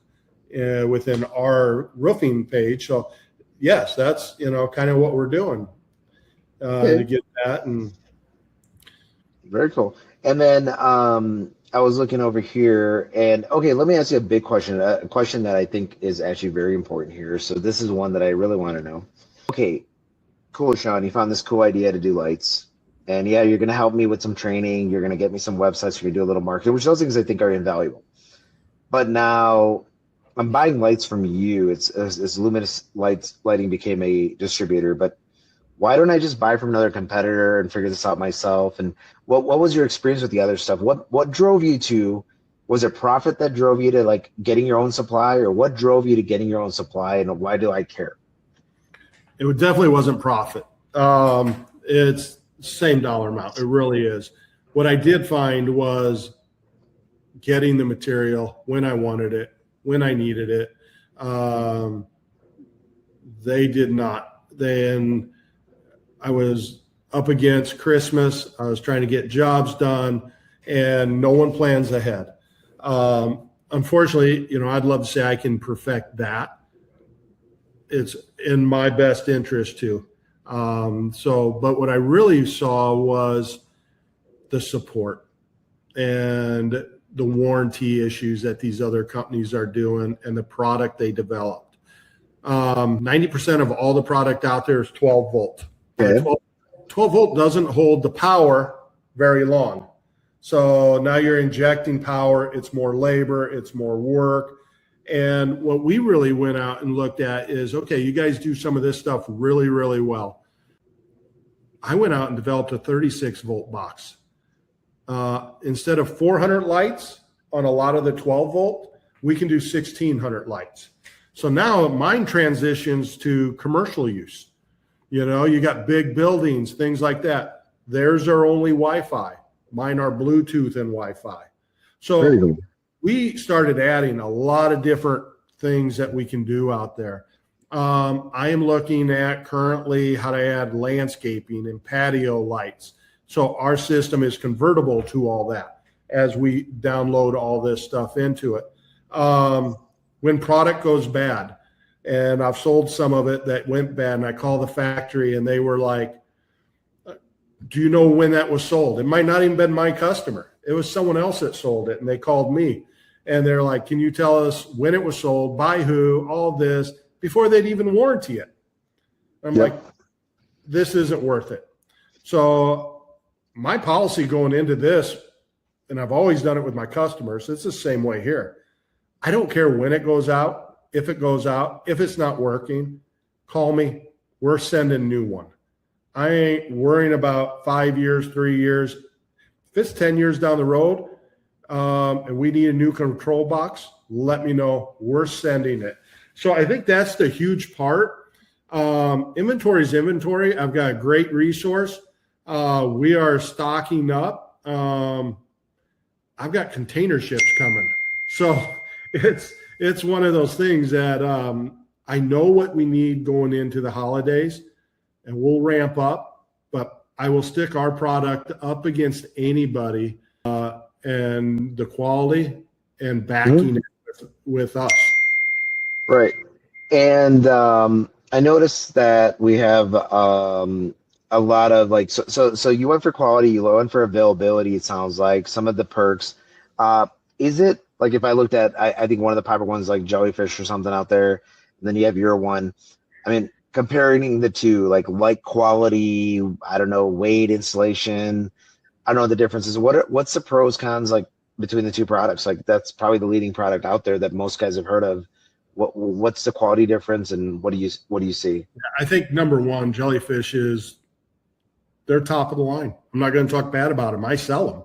within our roofing page. So yes, that's, kind of what we're doing to get that. And very cool. And then I was looking over here, and okay, let me ask you a big question, a question that I think is actually very important here. So this is one that I really want to know. Okay, cool, Sean, you found this cool idea to do lights. And yeah, you're going to help me with some training. You're going to get me some websites. You're going to do a little marketing, which those things I think are invaluable. But now I'm buying lights from you. It's Luminous Lighting became a distributor, but why don't I just buy from another competitor and figure this out myself? And what was your experience with the other stuff? What drove you to, was it profit that drove you to like getting your own supply, or what drove you to getting your own supply, and why do I care? It definitely wasn't profit. It's the same dollar amount. It really is. What I did find was getting the material when I wanted it, when I needed it. They did not. Then I was up against Christmas. I was trying to get jobs done, and no one plans ahead. Unfortunately, I'd love to say I can perfect that. It's in my best interest too. But what I really saw was the support and the warranty issues that these other companies are doing and the product they developed. 90% of all the product out there is 12 volt. Okay. 12 volt doesn't hold the power very long. So now you're injecting power. It's more labor. It's more work. And what we really went out and looked at is, okay, you guys do some of this stuff really, really well. I went out and developed a 36 volt box. Instead of 400 lights on a lot of the 12 volt, we can do 1,600 lights. So now mine transitions to commercial use. You got big buildings, things like that. Theirs are only Wi-Fi. Mine are Bluetooth and Wi-Fi. So we started adding a lot of different things that we can do out there. I am looking at currently how to add landscaping and patio lights. So our system is convertible to all that as we download all this stuff into it. When product goes bad, and I've sold some of it that went bad, and I call the factory and they were like, do you know when that was sold? It might not even been my customer. It was someone else that sold it, and they called me. And they're like, can you tell us when it was sold, by who, all this, before they'd even warranty it? I'm like, this isn't worth it. So my policy going into this, and I've always done it with my customers, it's the same way here. I don't care when it goes out, if it goes out, if it's not working, call me. We're sending a new one. I ain't worrying about 5 years, 3 years. If it's 10 years down the road, and we need a new control box, let me know. We're sending it. So I think that's the huge part. Inventory is inventory. I've got a great resource. We are stocking up. I've got container ships coming. So it's one of those things that I know what we need going into the holidays, and we'll ramp up, but I will stick our product up against anybody and the quality and backing it with us. Right. And I noticed that we have a lot of like, so you went for quality, you went for availability, it sounds like, some of the perks. Is it like, if I looked at, I think one of the popular ones like Jellyfish or something out there, and then you have your one. I mean, comparing the two, like quality, I don't know, weight, installation, I don't know the differences. What's the pros, cons like between the two products? Like that's probably the leading product out there that most guys have heard of. What's the quality difference, and what do you see? I think number one, Jellyfish they're top of the line. I'm not going to talk bad about them. I sell them.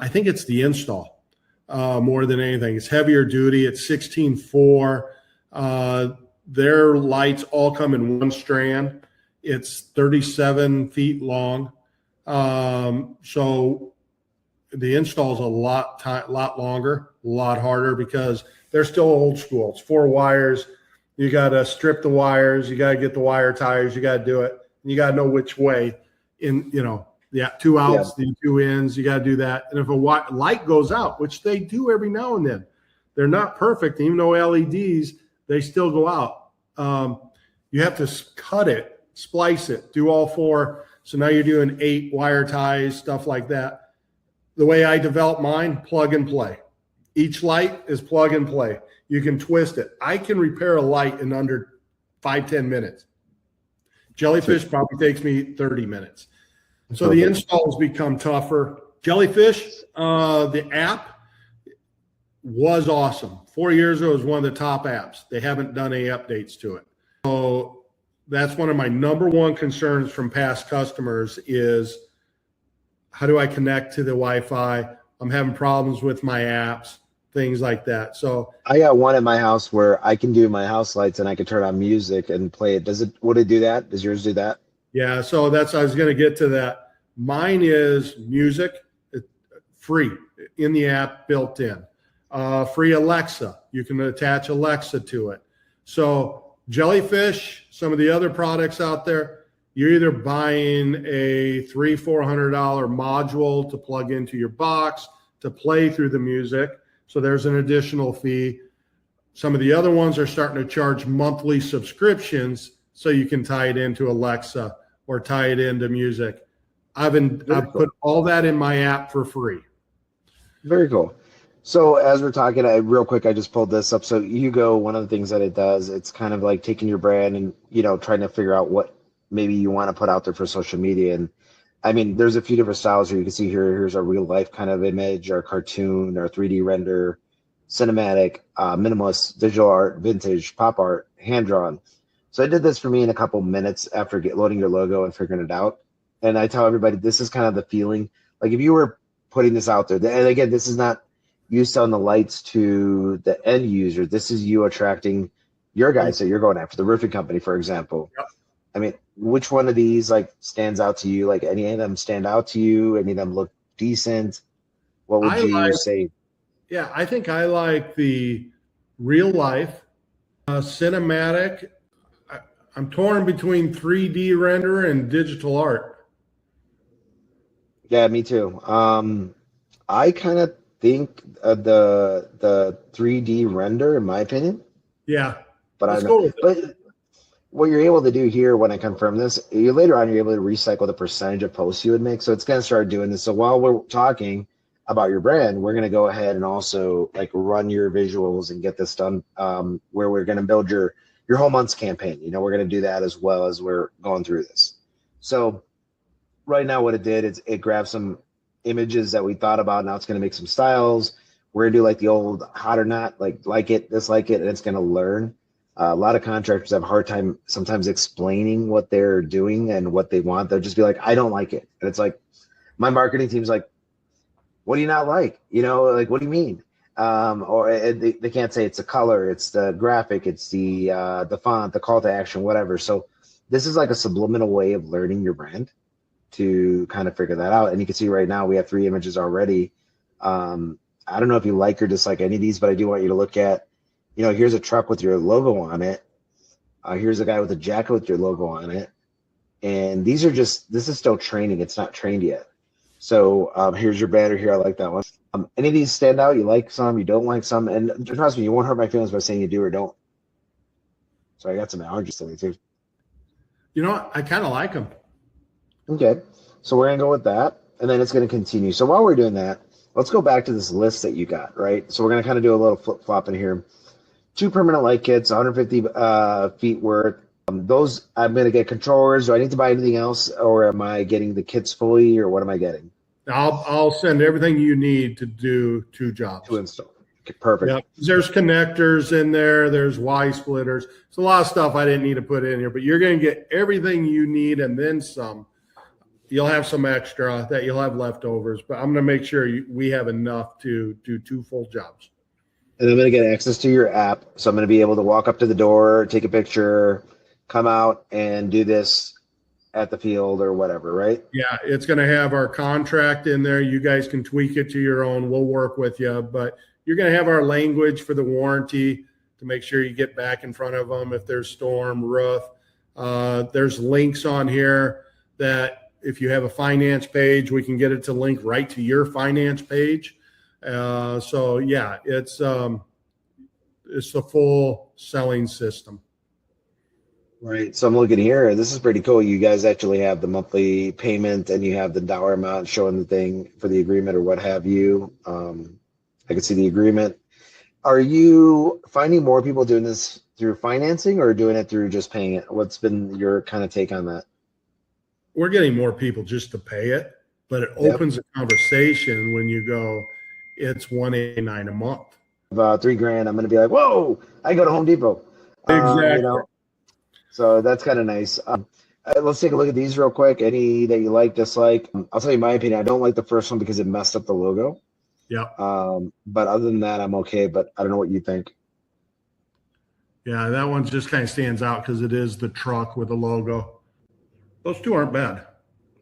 I think it's the install more than anything. It's heavier duty. It's 16.4. Their lights all come in one strand. It's 37 feet long. So the install is a lot longer, a lot harder because they're still old school. It's 4 wires. You got to strip the wires. You got to get the wire ties. You got to do it. You got to know which way in, 2 outs, the 2 ins, you got to do that. And if a light goes out, which they do every now and then, they're not perfect. Even though LEDs, they still go out. You have to cut it, splice it, do all 4. So now you're doing 8 wire ties, stuff like that. The way I develop mine, plug and play. Each light is plug and play. You can twist it. I can repair a light in under 5-10 minutes. Jellyfish probably takes me 30 minutes. So the installs become tougher. Jellyfish, the app was awesome. 4 years ago, it was one of the top apps. They haven't done any updates to it. So that's one of my number one concerns from past customers is how do I connect to the Wi-Fi? I'm having problems with my apps, things like that. So I got one at my house where I can do my house lights and I can turn on music and play it. Would it do that? Does yours do that? Yeah. So I was going to get to that. Mine is music, free in the app, built in. Free Alexa. You can attach Alexa to it. So Jellyfish, some of the other products out there, you're either buying a $300-400 module to plug into your box to play through the music. So there's an additional fee. Some of the other ones are starting to charge monthly subscriptions so you can tie it into Alexa or tie it into music. I've put all that in my app for free. Very cool. So as we're talking, real quick, I just pulled this up. So UGO, one of the things that it does, it's kind of like taking your brand and, trying to figure out what maybe you want to put out there for social media. And I mean, there's a few different styles here. You can see here's a real life kind of image, or cartoon, or 3D render, cinematic, minimalist, digital art, vintage, pop art, hand drawn. So I did this for me in a couple minutes after loading your logo and figuring it out. And I tell everybody, this is kind of the feeling. Like if you were putting this out there, and again, this is not you selling the lights to the end user. This is you attracting your guys that you're going after, the roofing company, for example. Yep. I mean, which one of these stands out to you? Like any of them stand out to you? Any of them look decent? What would you say? Yeah, I think I like the real life, cinematic. I'm torn between 3D render and digital art. Yeah, me too. I kind of think the 3D render, in my opinion. Yeah, but I know. But what you're able to do here, when I confirm this, later on you're able to recycle the percentage of posts you would make. So it's going to start doing this. So while we're talking about your brand, we're going to go ahead and also run your visuals and get this done. Where we're going to build your whole month's campaign. We're going to do that as well as we're going through this. So right now what it did is it grabbed some images that we thought about. Now it's going to make some styles. We're gonna do like the old hot or not, like it, dislike it, and it's gonna learn. A lot of contractors have a hard time sometimes explaining what they're doing and what they want. They'll just be like, I don't like it. And it's like, my marketing team's like, what do you not like? You know, like, what do you mean? Or they can't say it's the color, it's the graphic, it's the font, the call to action, whatever. So this is like a subliminal way of learning your brand to kind of figure that out. And you can see right now we have 3 images already. I don't know if you like or dislike any of these, but I do want you to look at, you know, here's a truck with your logo on it. Here's a guy with a jacket with your logo on it. And these are just, this is still training. It's not trained yet. So here's your banner here. I like that one. Any of these stand out? You like some, you don't like some. And trust me, you won't hurt my feelings by saying you do or don't. So I got some allergies today too. You know what? I kind of like them. Okay. So we're going to go with that. And then it's going to continue. So while we're doing that, let's go back to this list that you got, right? So we're going to kind of do a little flip-flop in here. 2 permanent light kits, 150 feet worth. Those, I'm going to get controllers. Do I need to buy anything else, or am I getting the kits fully, or what am I getting? I'll send everything you need to do 2 jobs. To install. Okay, perfect. Yep. There's connectors in there. There's Y splitters. It's a lot of stuff I didn't need to put in here, but you're going to get everything you need and then some. You'll have some extra that you'll have leftovers, but I'm going to make sure we have enough to do 2 full jobs. And I'm going to get access to your app. So I'm going to be able to walk up to the door, take a picture, come out and do this at the field or whatever, right? Yeah, it's going to have our contract in there. You guys can tweak it to your own. We'll work with you, but you're going to have our language for the warranty to make sure you get back in front of them if there's storm, roof. There's links on here that if you have a finance page, we can get it to link right to your finance page. So yeah, it's the full selling system. Right. So I'm looking here. This is pretty cool. You guys actually have the monthly payment and you have the dollar amount showing the thing for the agreement or what have you. I can see the agreement. Are you finding more people doing this through financing or doing it through just paying it? What's been your kind of take on that? We're getting more people just to pay it, but it opens a conversation when you go, it's $189 a month. About $3,000, I'm going to be like, whoa, I go to Home Depot. Exactly. You know? So that's kind of nice. Let's take a look at these real quick. Any that you like, dislike? I'll tell you my opinion. I don't like the first one because it messed up the logo. Yeah. But other than that, I'm okay. But I don't know what you think. Yeah, that one just kind of stands out because it is the truck with the logo. Those 2 aren't bad.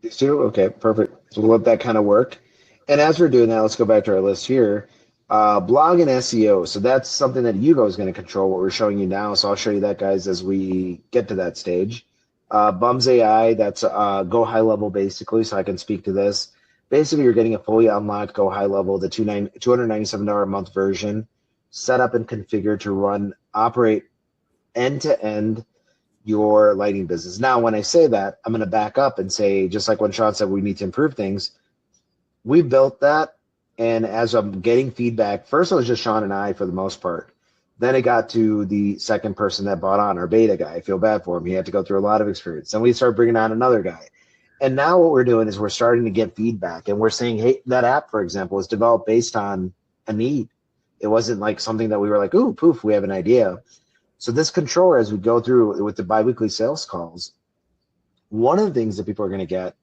These 2? Okay, perfect. So we'll let that kind of work. And as we're doing that, let's go back to our list here. Blog and SEO. So that's something that UGO is going to control, what we're showing you now. So I'll show you that, guys, as we get to that stage. Bums AI, that's go high level, basically, so I can speak to this. Basically, you're getting a fully unlocked go high level, the $297 a month version, set up and configured to operate end-to-end your lighting business. Now, when I say that, I'm going to back up and say, just like when Sean said we need to improve things, we built that. And as I'm getting feedback, first it was just Sean and I for the most part. Then it got to the second person that bought on, our beta guy. I feel bad for him. He had to go through a lot of experience. Then we started bringing on another guy. And now what we're doing is we're starting to get feedback. And we're saying, hey, that app, for example, was developed based on a need. It wasn't like something that we were like, ooh, poof, we have an idea. So this controller, as we go through with the biweekly sales calls, one of the things that people are going to get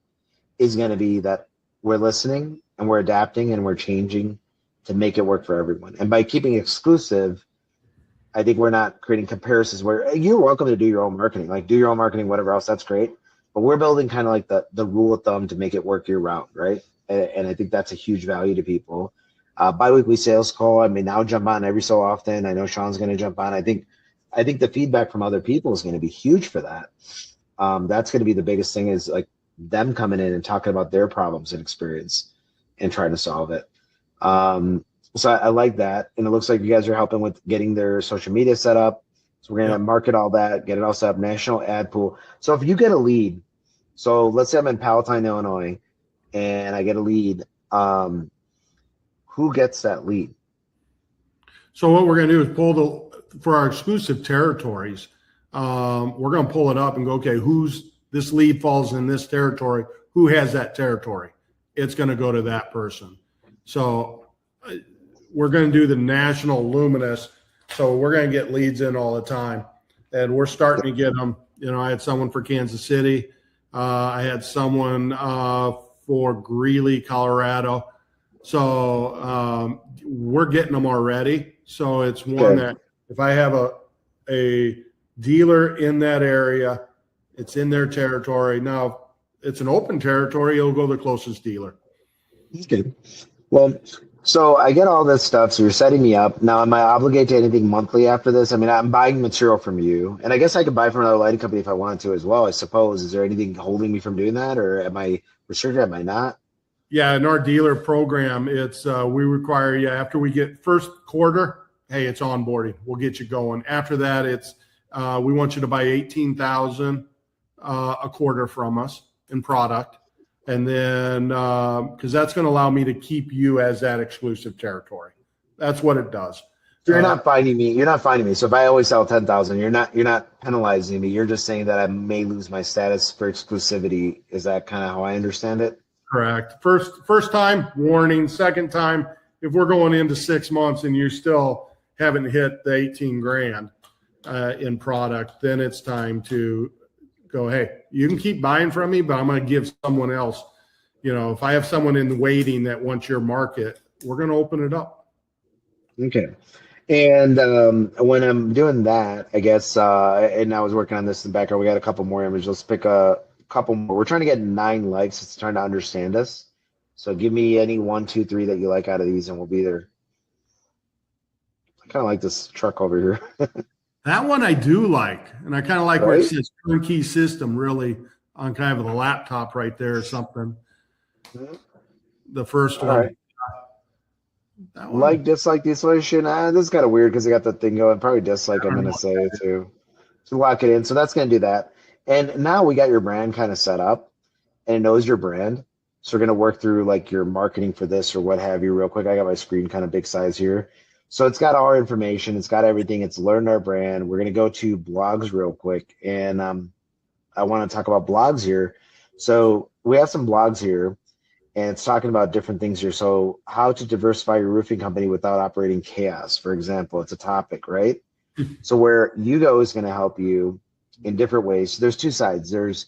is going to be that we're listening and we're adapting and we're changing to make it work for everyone. And by keeping exclusive, I think we're not creating comparisons where you're welcome to do your own marketing, like do your own marketing, whatever else, that's great. But we're building kind of like the rule of thumb to make it work year round, right? And I think that's a huge value to people. Biweekly sales call, I may now jump on every so often. I know Sean's going to jump on. I think the feedback from other people is going to be huge for that. That's going to be the biggest thing, is like them coming in and talking about their problems and experience and trying to solve it. So I like that. And it looks like you guys are helping with getting their social media set up. So we're going to market all that, get it all set up, national ad pool. So if you get a lead, so let's say I'm in Palatine, Illinois, and I get a lead, who gets that lead? So what we're going to do is for our exclusive territories, we're going to pull it up and go, okay, this lead falls in this territory. Who has that territory? It's going to go to that person. So we're going to do the national Luminous. So we're going to get leads in all the time, and we're starting to get them. I had someone for Kansas City. I had someone for Greeley, Colorado. So we're getting them already. So it's one that if I have a dealer in that area, it's in their territory. Now, it's an open territory, it'll go to the closest dealer. Okay. Well, so I get all this stuff. So you're setting me up. Now, am I obligated to anything monthly after this? I mean, I'm buying material from you, and I guess I could buy from another lighting company if I wanted to as well, I suppose. Is there anything holding me from doing that, or am I restricted? Am I not? Yeah, in our dealer program, it's we require you after we get first quarter, hey, it's onboarding. We'll get you going. After that, it's we want you to buy 18,000 a quarter from us in product. And then, because that's going to allow me to keep you as that exclusive territory. That's what it does. So you're not finding me. You're not finding me. So if I always sell 10,000, you're not penalizing me. You're just saying that I may lose my status for exclusivity. Is that kind of how I understand it? Correct. First time, warning. Second time, if we're going into 6 months and you still haven't hit the 18 grand in product, then it's time to go, hey, you can keep buying from me, but I'm going to give someone else. If I have someone in waiting that wants your market, we're going to open it up. Okay. And when I'm doing that, I guess, and I was working on this in the background, we got a couple more images. Let's pick a couple more. We're trying to get 9 likes. It's trying to understand us. So give me any 1, 2, 3 that you like out of these, and we'll be there. I kind of like this truck over here. That one I do like, and I kind of like where it says turnkey system really on kind of the laptop right there or something. The first one. Right. Like, dislike, dissolution. This is kind of weird because I got the thing going. Probably dislike, I'm going to say too. So lock it in. So that's going to do that. And now we got your brand kind of set up, and it knows your brand. So we're going to work through like your marketing for this or what have you real quick. I got my screen kind of big size here. So it's got all our information. It's got everything. It's learned our brand. We're going to go to blogs real quick. And I want to talk about blogs here. So we have some blogs here, and it's talking about different things here. So how to diversify your roofing company without operating chaos, for example, it's a topic, right? So where UGO is going to help you in different ways. So there's 2 sides. There's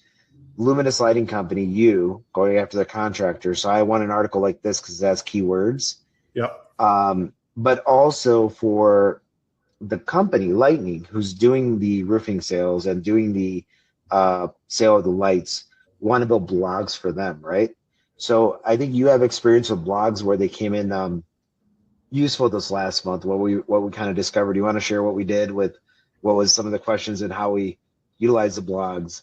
Luminous Lighting Company, you going after the contractor. So I want an article like this because it has keywords. Yep. But also for the company, Lightning, who's doing the roofing sales and doing the sale of the lights, want to build blogs for them, right? So I think you have experience with blogs where they came in useful this last month, what we kind of discovered. You want to share what we did with what was some of the questions and how we utilize the blogs?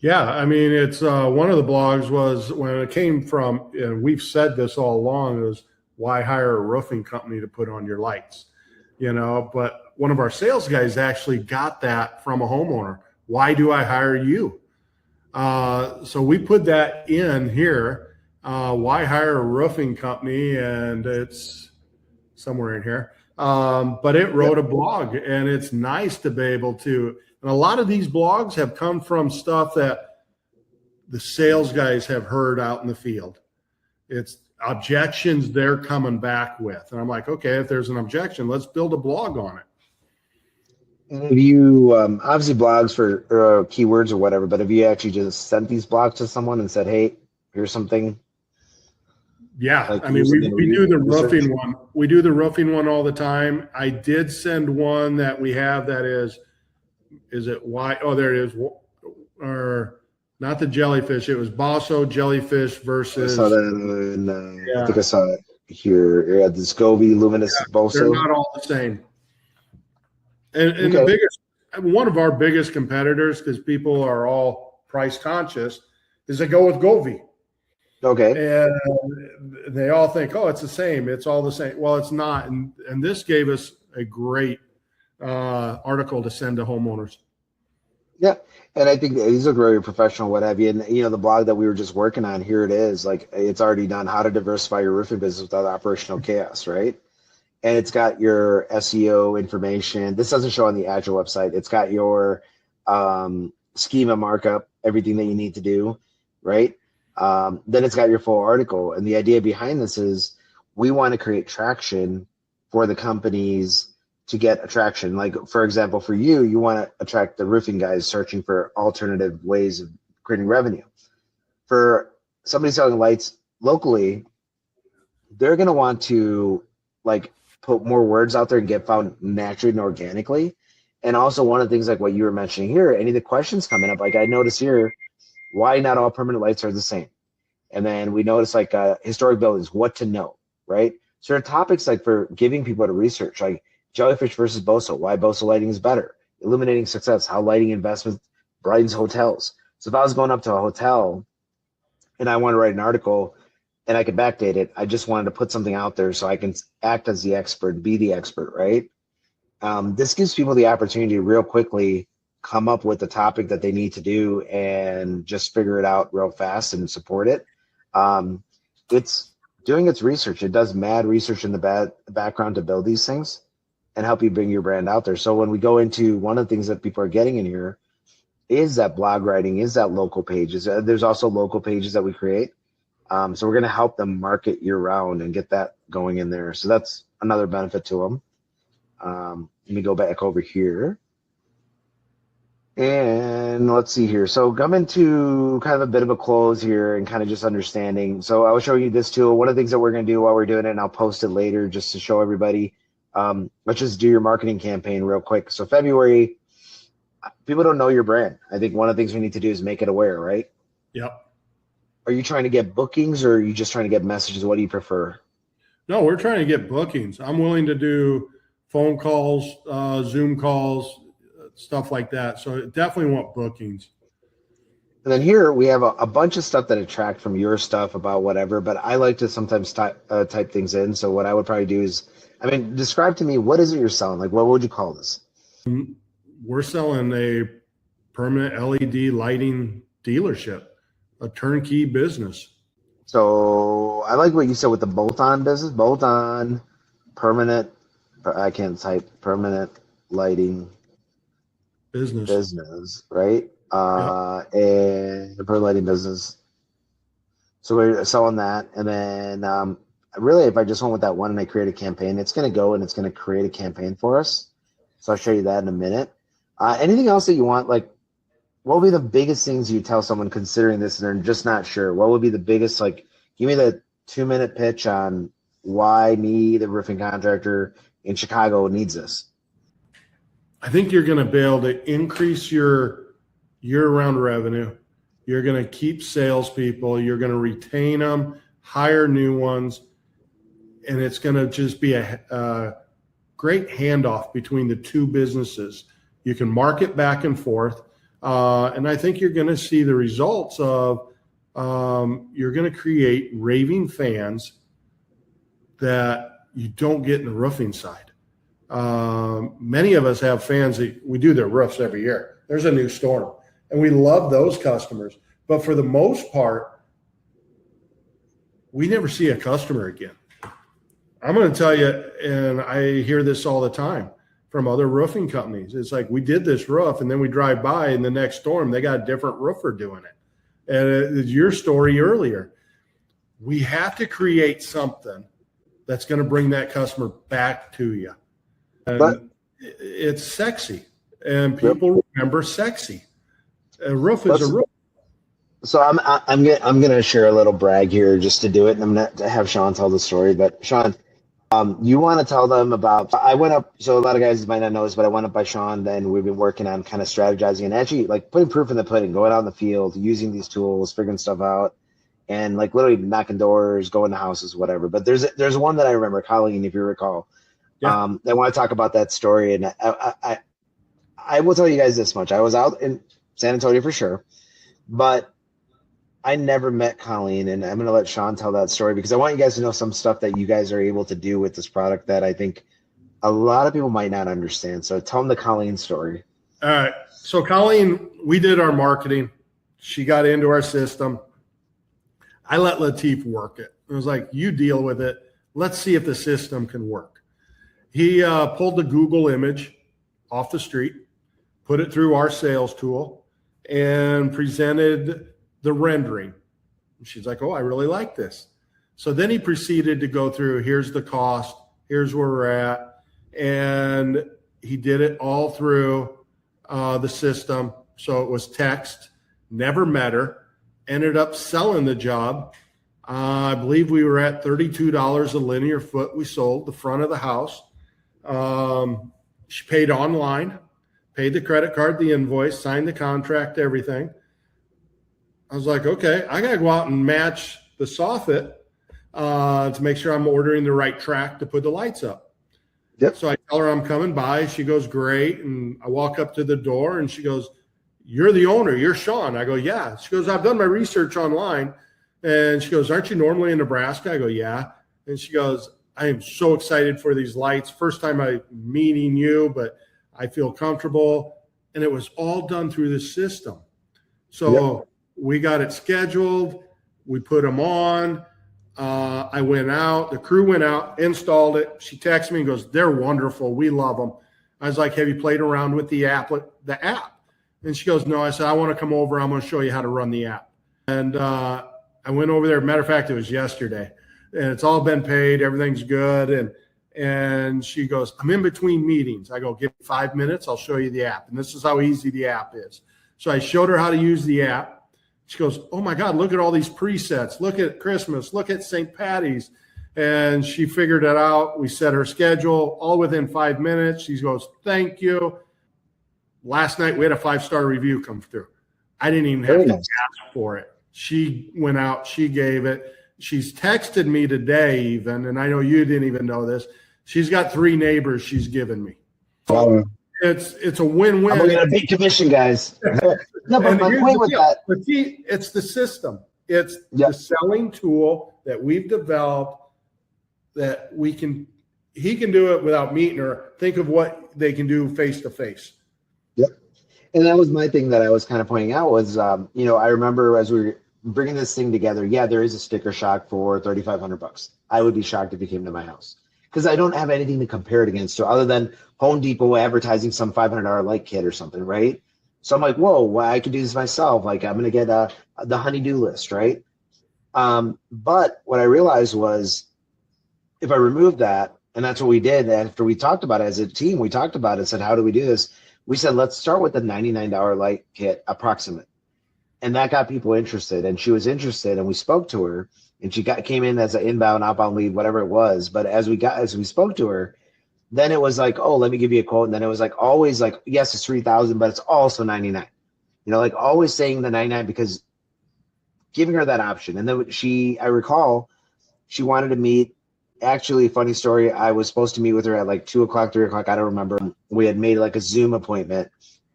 Yeah, I mean, it's one of the blogs was when it came from, and we've said this all along, is why hire a roofing company to put on your lights? But one of our sales guys actually got that from a homeowner. Why do I hire you? So we put that in here. Why hire a roofing company? And it's somewhere in here. But it wrote a blog, and it's nice to be able to. And a lot of these blogs have come from stuff that the sales guys have heard out in the field. It's objections they're coming back with. And I'm like, okay, if there's an objection, let's build a blog on it. Have you, obviously blogs for keywords or whatever, but have you actually just sent these blogs to someone and said, hey, here's something? Yeah, like, I mean, we do the roofing one. We do the roofing one all the time. I did send one that we have that is it why? Oh, there it is. Or not the jellyfish. It was Bosso jellyfish versus. I saw that in, I think I saw it here. Yeah, the Scovy Luminous Bosso. They're not all the same. And the biggest, one of our biggest competitors, because people are all price conscious, is they go with Govee. Okay. And they all think, oh, it's the same. It's all the same. Well, it's not. And this gave us a great article to send to homeowners. Yeah. And I think these look very professional, what have you. And, the blog that we were just working on, here it is. Like, it's already done, how to diversify your roofing business without operational chaos, right? And it's got your SEO information. This doesn't show on the actual website. It's got your schema markup, everything that you need to do, right? Then it's got your full article. And the idea behind this is we want to create traction for the companies to get attraction. Like, for example, for you, you want to attract the roofing guys searching for alternative ways of creating revenue. For somebody selling lights locally, they're going to want to like put more words out there and get found naturally and organically. And also one of the things like what you were mentioning here, any of the questions coming up, like I notice here, why not all permanent lights are the same? And then we notice like historic buildings, what to know, right? So there are topics like for giving people to research, like jellyfish versus BOSO, why BOSO lighting is better, illuminating success, how lighting investment brightens hotels. So if I was going up to a hotel and I want to write an article and I could backdate it, I just wanted to put something out there so I can act as the expert, be the expert, right? This gives people the opportunity to real quickly come up with the topic that they need to do and just figure it out real fast and support it. It's doing its research. It does mad research in the background to build these things and help you bring your brand out there. So when we go into one of the things that people are getting in here is that blog writing, is that local pages. There's also local pages that we create. So we're going to help them market year round and get that going in there. So that's another benefit to them. Let me go back over here. And let's see here. So coming to kind of a bit of a close here and kind of just understanding. So I was showing you this tool. One of the things that we're going to do while we're doing it, and I'll post it later just to show everybody. Let's just do your marketing campaign real quick. So February, people don't know your brand. I think one of the things we need to do is make it aware, right? Yep. Are you trying to get bookings or are you just trying to get messages? What do you prefer? No, we're trying to get bookings. I'm willing to do phone calls, Zoom calls, stuff like that. So definitely want bookings. And then here we have a bunch of stuff that attract from your stuff about whatever, but I like to sometimes type things in. So what I would probably do is, I mean, describe to me, what is it you're selling? Like, what would you call this? We're selling a permanent LED lighting dealership, a turnkey business. So I like what you said with the bolt-on business, bolt-on permanent, I can't type, permanent lighting business, right? Yep. And the permanent lighting business. So we're selling that. And then really, if I just went with that one and I create a campaign, it's going to go and it's going to create a campaign for us. So I'll show you that in a minute. Anything else that you want, like, what would be the biggest things you tell someone considering this and they're just not sure? What would be the biggest, like, give me the 2-minute pitch on why me, the roofing contractor in Chicago, needs this? I think you're going to be able to increase your year-round revenue. You're going to keep salespeople. You're going to retain them, hire new ones, and it's going to just be a great handoff between the two businesses. You can market back and forth, and I think you're going to see the results of you're going to create raving fans that you don't get in the roofing side. Many of us have fans that we do their roofs every year. There's a new storm, and we love those customers. But for the most part, we never see a customer again. I'm going to tell you, and I hear this all the time from other roofing companies. It's like, we did this roof, and then we drive by, and the next storm, they got a different roofer doing it. And it's your story earlier. We have to create something that's going to bring that customer back to you. And it's sexy, and people remember sexy. A roof is a roof. So I'm gonna share a little brag here just to do it, and I'm gonna have Sean tell the story. But Sean, you want to tell them about? I went up. So a lot of guys might not know this, but I went up by Sean, and we've been working on kind of strategizing and actually like putting proof in the pudding, going out in the field, using these tools, figuring stuff out, and like literally knocking doors, going to houses, whatever. But there's one that I remember, Colleen, if you recall. Yeah. I want to talk about that story, and I will tell you guys this much: I was out in San Antonio for sure, but I never met Colleen, and I'm going to let Sean tell that story because I want you guys to know some stuff that you guys are able to do with this product that I think a lot of people might not understand. So tell them the Colleen story. All right. So Colleen, we did our marketing. She got into our system. I let Latif work it. It was like, you deal with it. Let's see if the system can work. He pulled the Google image off the street, put it through our sales tool, and presented the rendering. She's like, oh, I really like this. So then he proceeded to go through, here's the cost, Here's where we're at. And he did it all through the system. So it was text, never met her, ended up selling the job. I believe we were at $32 a linear foot. We sold the front of the house. She paid online, paid the credit card, the invoice, signed the contract, everything. I was like, okay, I got to go out and match the soffit to make sure I'm ordering the right track to put the lights up. Yep. So I tell her I'm coming by. She goes, great. And I walk up to the door and she goes, you're the owner. You're Sean. I go, yeah. She goes, I've done my research online. And she goes, aren't you normally in Nebraska? I go, yeah. And she goes, I am so excited for these lights. First time I'm meeting you, but I feel comfortable. And it was all done through the system. So we got it scheduled. We put them on. I went out. The crew went out, installed it. She texted me and goes, they're wonderful. We love them. I was like, have you played around with the app? And she goes, no. I said, I want to come over. I'm going to show you how to run the app. And I went over there. Matter of fact, it was yesterday. And it's all been paid. Everything's good. And she goes, I'm in between meetings. I go, give me 5 minutes. I'll show you the app. And this is how easy the app is. So I showed her how to use the app. She goes, oh my God, look at all these presets. Look at Christmas. Look at St. Patty's. And she figured it out. We set her schedule all within 5 minutes. She goes, thank you. Last night we had a 5-star review come through. I didn't even have to ask for it. She went out. She gave it. She's texted me today even, and I know you didn't even know this. She's got 3 neighbors she's given me. So it's a win-win. I'm going to big commission, guys. No, but my point with that. But see, it's the system. It's the selling tool that we've developed that he can do it without meeting her. Think of what they can do face to face. Yep. And that was my thing that I was kind of pointing out was, I remember as we were bringing this thing together, there is a sticker shock for $3,500. I would be shocked if you came to my house because I don't have anything to compare it against other than Home Depot advertising some $500 light kit or something, right? So I'm like, whoa, well, I could do this myself. Like I'm going to get the honey-do list, right? But what I realized was if I removed that, and that's what we did after we talked about it as a team, we talked about it, said, how do we do this? We said, let's start with the $99 light kit approximate. And that got people interested, and she was interested, and we spoke to her, and she came in as an inbound, outbound lead, whatever it was. But as we spoke to her, then it was like, oh, let me give you a quote. And then it was like always like, yes, it's 3,000, but it's also 99. Like always saying the 99 because giving her that option. And then I recall she wanted to meet. Actually, funny story. I was supposed to meet with her at like 2 o'clock, 3 o'clock. I don't remember. We had made like a Zoom appointment,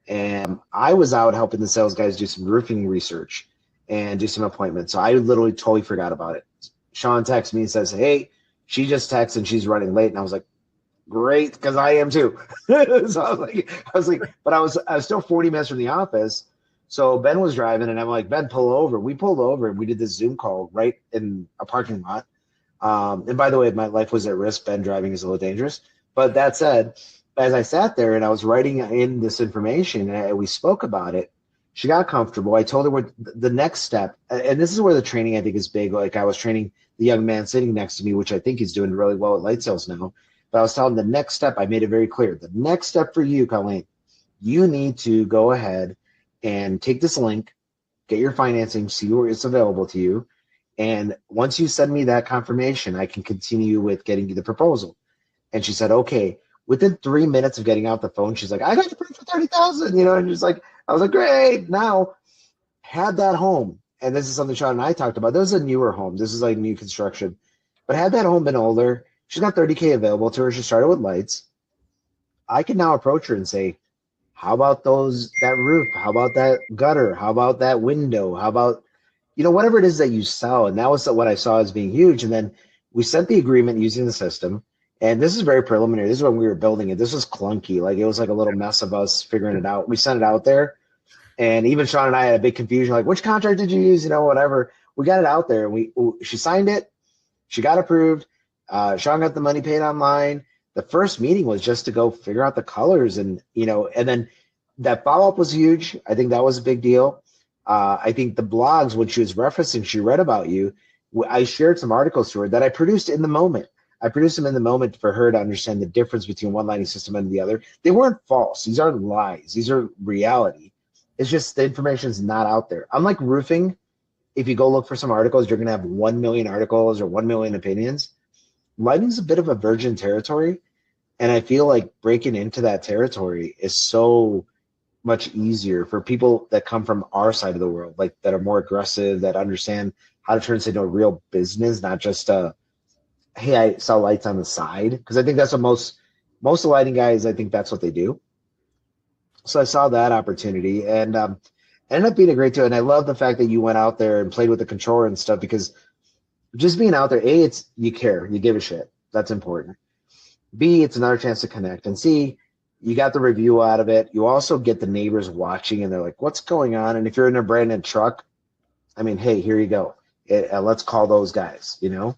and I was out helping the sales guys do some roofing research and do some appointments. So I literally totally forgot about it. Sean texts me and says, hey, she just texted and she's running late. And I was like, great, because I am too. So I was like, but I was still 40 minutes from the office. So Ben was driving, and I'm like, Ben, pull over. We pulled over, and we did this Zoom call right in a parking lot. And by the way, my life was at risk. Ben driving is a little dangerous. But that said, as I sat there and I was writing in this information and we spoke about it, she got comfortable. I told her what the next step, and this is where the training I think is big. Like I was training the young man sitting next to me, which I think he's doing really well at light sales now. But I was telling him the next step, I made it very clear. The next step for you, Colleen, you need to go ahead and take this link, get your financing, see where it's available to you. And once you send me that confirmation, I can continue with getting you the proposal. And she said, okay. Within 3 minutes of getting out the phone, she's like, I got the proof for 30,000, and she's like, I was like, great. Now, had that home, and this is something Sean and I talked about. This is a newer home. This is like new construction. But had that home been older, she's got $30K available to her. She started with lights. I can now approach her and say, how about that roof? How about that gutter? How about that window? How about, whatever it is that you sell? And that was what I saw as being huge. And then we sent the agreement using the system. And this is very preliminary. This is when we were building it. This was clunky. Like it was like a little mess of us figuring it out. We sent it out there. And even Sean and I had a big confusion, like, which contract did you use? Whatever. We got it out there. She signed it. She got approved. Sean got the money paid online. The first meeting was just to go figure out the colors. And then that follow-up was huge. I think that was a big deal. I think the blogs, when she was referencing, she read about you. I shared some articles to her that I produced in the moment. I produced them in the moment for her to understand the difference between one lighting system and the other. They weren't false. These aren't lies. These are reality. It's just the information is not out there. Unlike roofing, if you go look for some articles, you're going to have 1 million articles or 1 million opinions. Lighting's a bit of a virgin territory. And I feel like breaking into that territory is so much easier for people that come from our side of the world, like that are more aggressive, that understand how to turn this into a real business, not just a, hey, I sell lights on the side. Because I think that's what most of the lighting guys, I think that's what they do. So I saw that opportunity and ended up being a great deal. And I love the fact that you went out there and played with the controller and stuff, because just being out there, A, it's you care, you give a shit. That's important. B, it's another chance to connect. And C, you got the review out of it. You also get the neighbors watching and they're like, what's going on? And if you're in a brand new truck, I mean, hey, here you go. Let's call those guys, you know?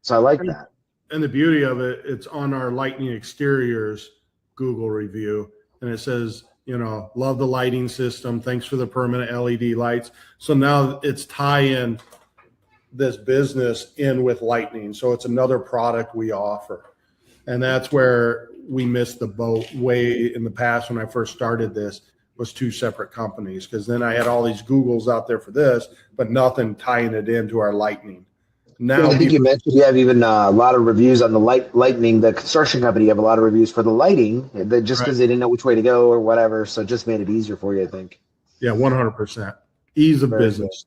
So I like that. And the beauty of it, it's on our Lightning Exteriors Google review. And it says, you know, love the lighting system. Thanks for the permanent LED lights. So now it's tie-in this business in with Lightning. So it's another product we offer. And that's where we missed the boat way in the past when I first started this, was two separate companies. Because then I had all these Googles out there for this, but nothing tying it into our Lightning. Now I think you mentioned you have even a lot of reviews on the Lightning, the construction company. You have a lot of reviews for the lighting, just because they didn't know which way to go or whatever. So it just made it easier for you, I think. Yeah, 100%. Ease of business.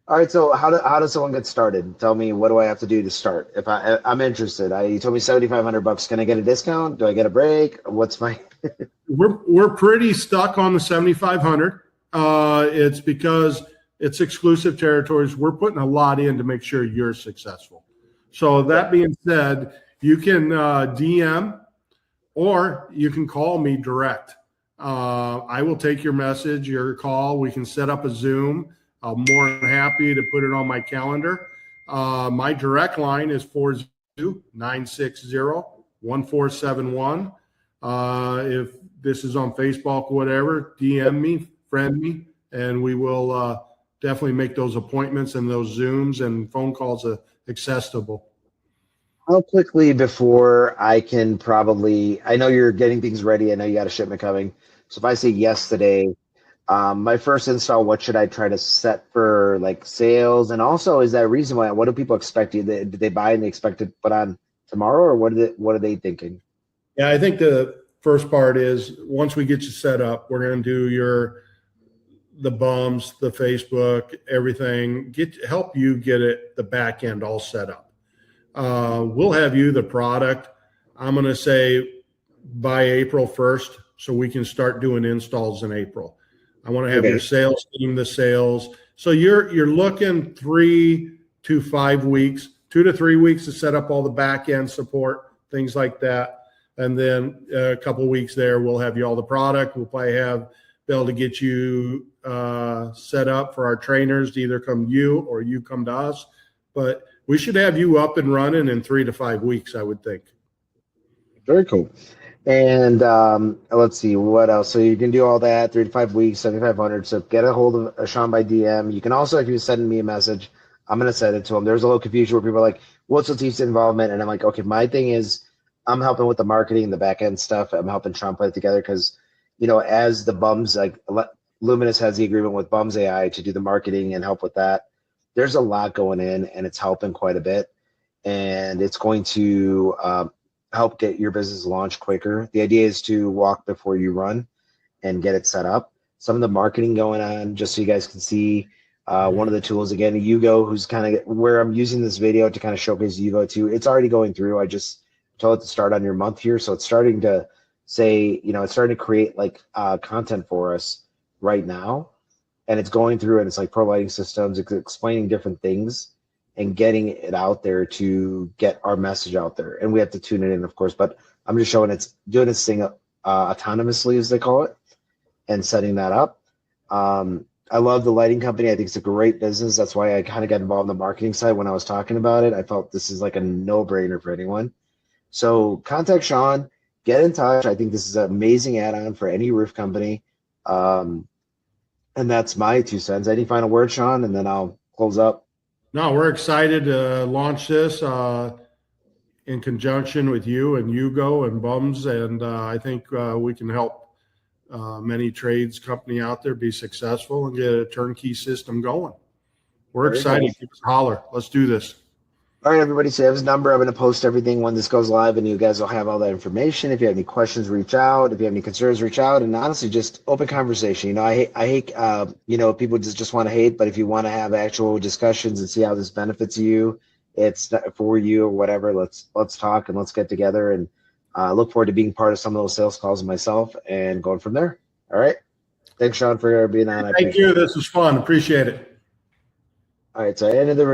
All right, so how does someone get started? Tell me, what do I have to do to start? If I'm interested, you told me $7,500. Can I get a discount? Do I get a break? What's my? We're pretty stuck on the 7,500. It's because it's exclusive territories. We're putting a lot in to make sure you're successful. So that being said, you can DM or you can call me direct. I will take your message, your call. We can set up a Zoom. I'm more than happy to put it on my calendar. My direct line is 40960-1471. If this is on Facebook, whatever, DM me, friend me, and we will definitely make those appointments and those Zooms and phone calls accessible. How quickly before I can I know you're getting things ready. I know you got a shipment coming. So if I say yes today, my first install, what should I try to set for like sales? And also, is that reasonable? What do people expect? Do they buy and they expect to put on tomorrow, or what are they thinking? Yeah, I think the first part is once we get you set up, we're going to do the bums, the Facebook, everything, help you get the back end all set up. We'll have you the product. I'm going to say by April 1st, so we can start doing installs in April. I want to have your sales team, the sales. So you're looking 3 to 5 weeks, 2 to 3 weeks to set up all the back end support, things like that. And then a couple of weeks there, we'll have you all the product. We'll probably be able to get you set up for our trainers to either come to you or you come to us. But we should have you up and running in 3 to 5 weeks, I would think. Very cool. And let's see, what else? So you can do all that, 3 to 5 weeks, 7,500. So get a hold of Sean by DM. You can also, if you're sending me a message, I'm going to send it to him. There's a little confusion where people are like, what's Latif's involvement? And I'm like, okay, my thing is I'm helping with the marketing, the back end stuff. I'm helping Sean put it together because, you know, as the bums, like Luminous has the agreement with Bums AI to do the marketing and help with that. There's a lot going in and it's helping quite a bit. And it's going to help get your business launched quicker. The idea is to walk before you run and get it set up. Some of the marketing going on, just so you guys can see one of the tools, again, UGO, who's kind of where I'm using this video to kind of showcase UGO too. It's already going through. I just told it to start on your month here. So it's starting to say, you know, it's starting to create like content for us right now. And it's going through and it's like pro lighting systems, it's explaining different things and getting it out there to get our message out there. And we have to tune it in, of course, but I'm just showing it's doing its thing autonomously, as they call it, and setting that up. I love the lighting company. I think it's a great business. That's why I kind of got involved in the marketing side when I was talking about it. I felt this is like a no-brainer for anyone. So contact Sean, get in touch. I think this is an amazing add-on for any roof company. And that's my 2 cents. Any final word, Sean, and then I'll close up. No, we're excited to launch this. in conjunction with you and UGO and Bums, and I think we can help many trades company out there be successful and get a turnkey system going. We're Very excited. nice. Give us a holler. Let's do this. All right, everybody. So you have his number. I'm going to post everything when this goes live, and you guys will have all that information. If you have any questions, reach out. If you have any concerns, reach out. And honestly, just open conversation. I hate, people just want to hate. But if you want to have actual discussions and see how this benefits you, it's for you or whatever. Let's talk and let's get together. And look forward to being part of some of those sales calls myself and going from there. All right. Thanks, Sean, for being on. Thank you. This was fun. Appreciate it. All right. So I ended the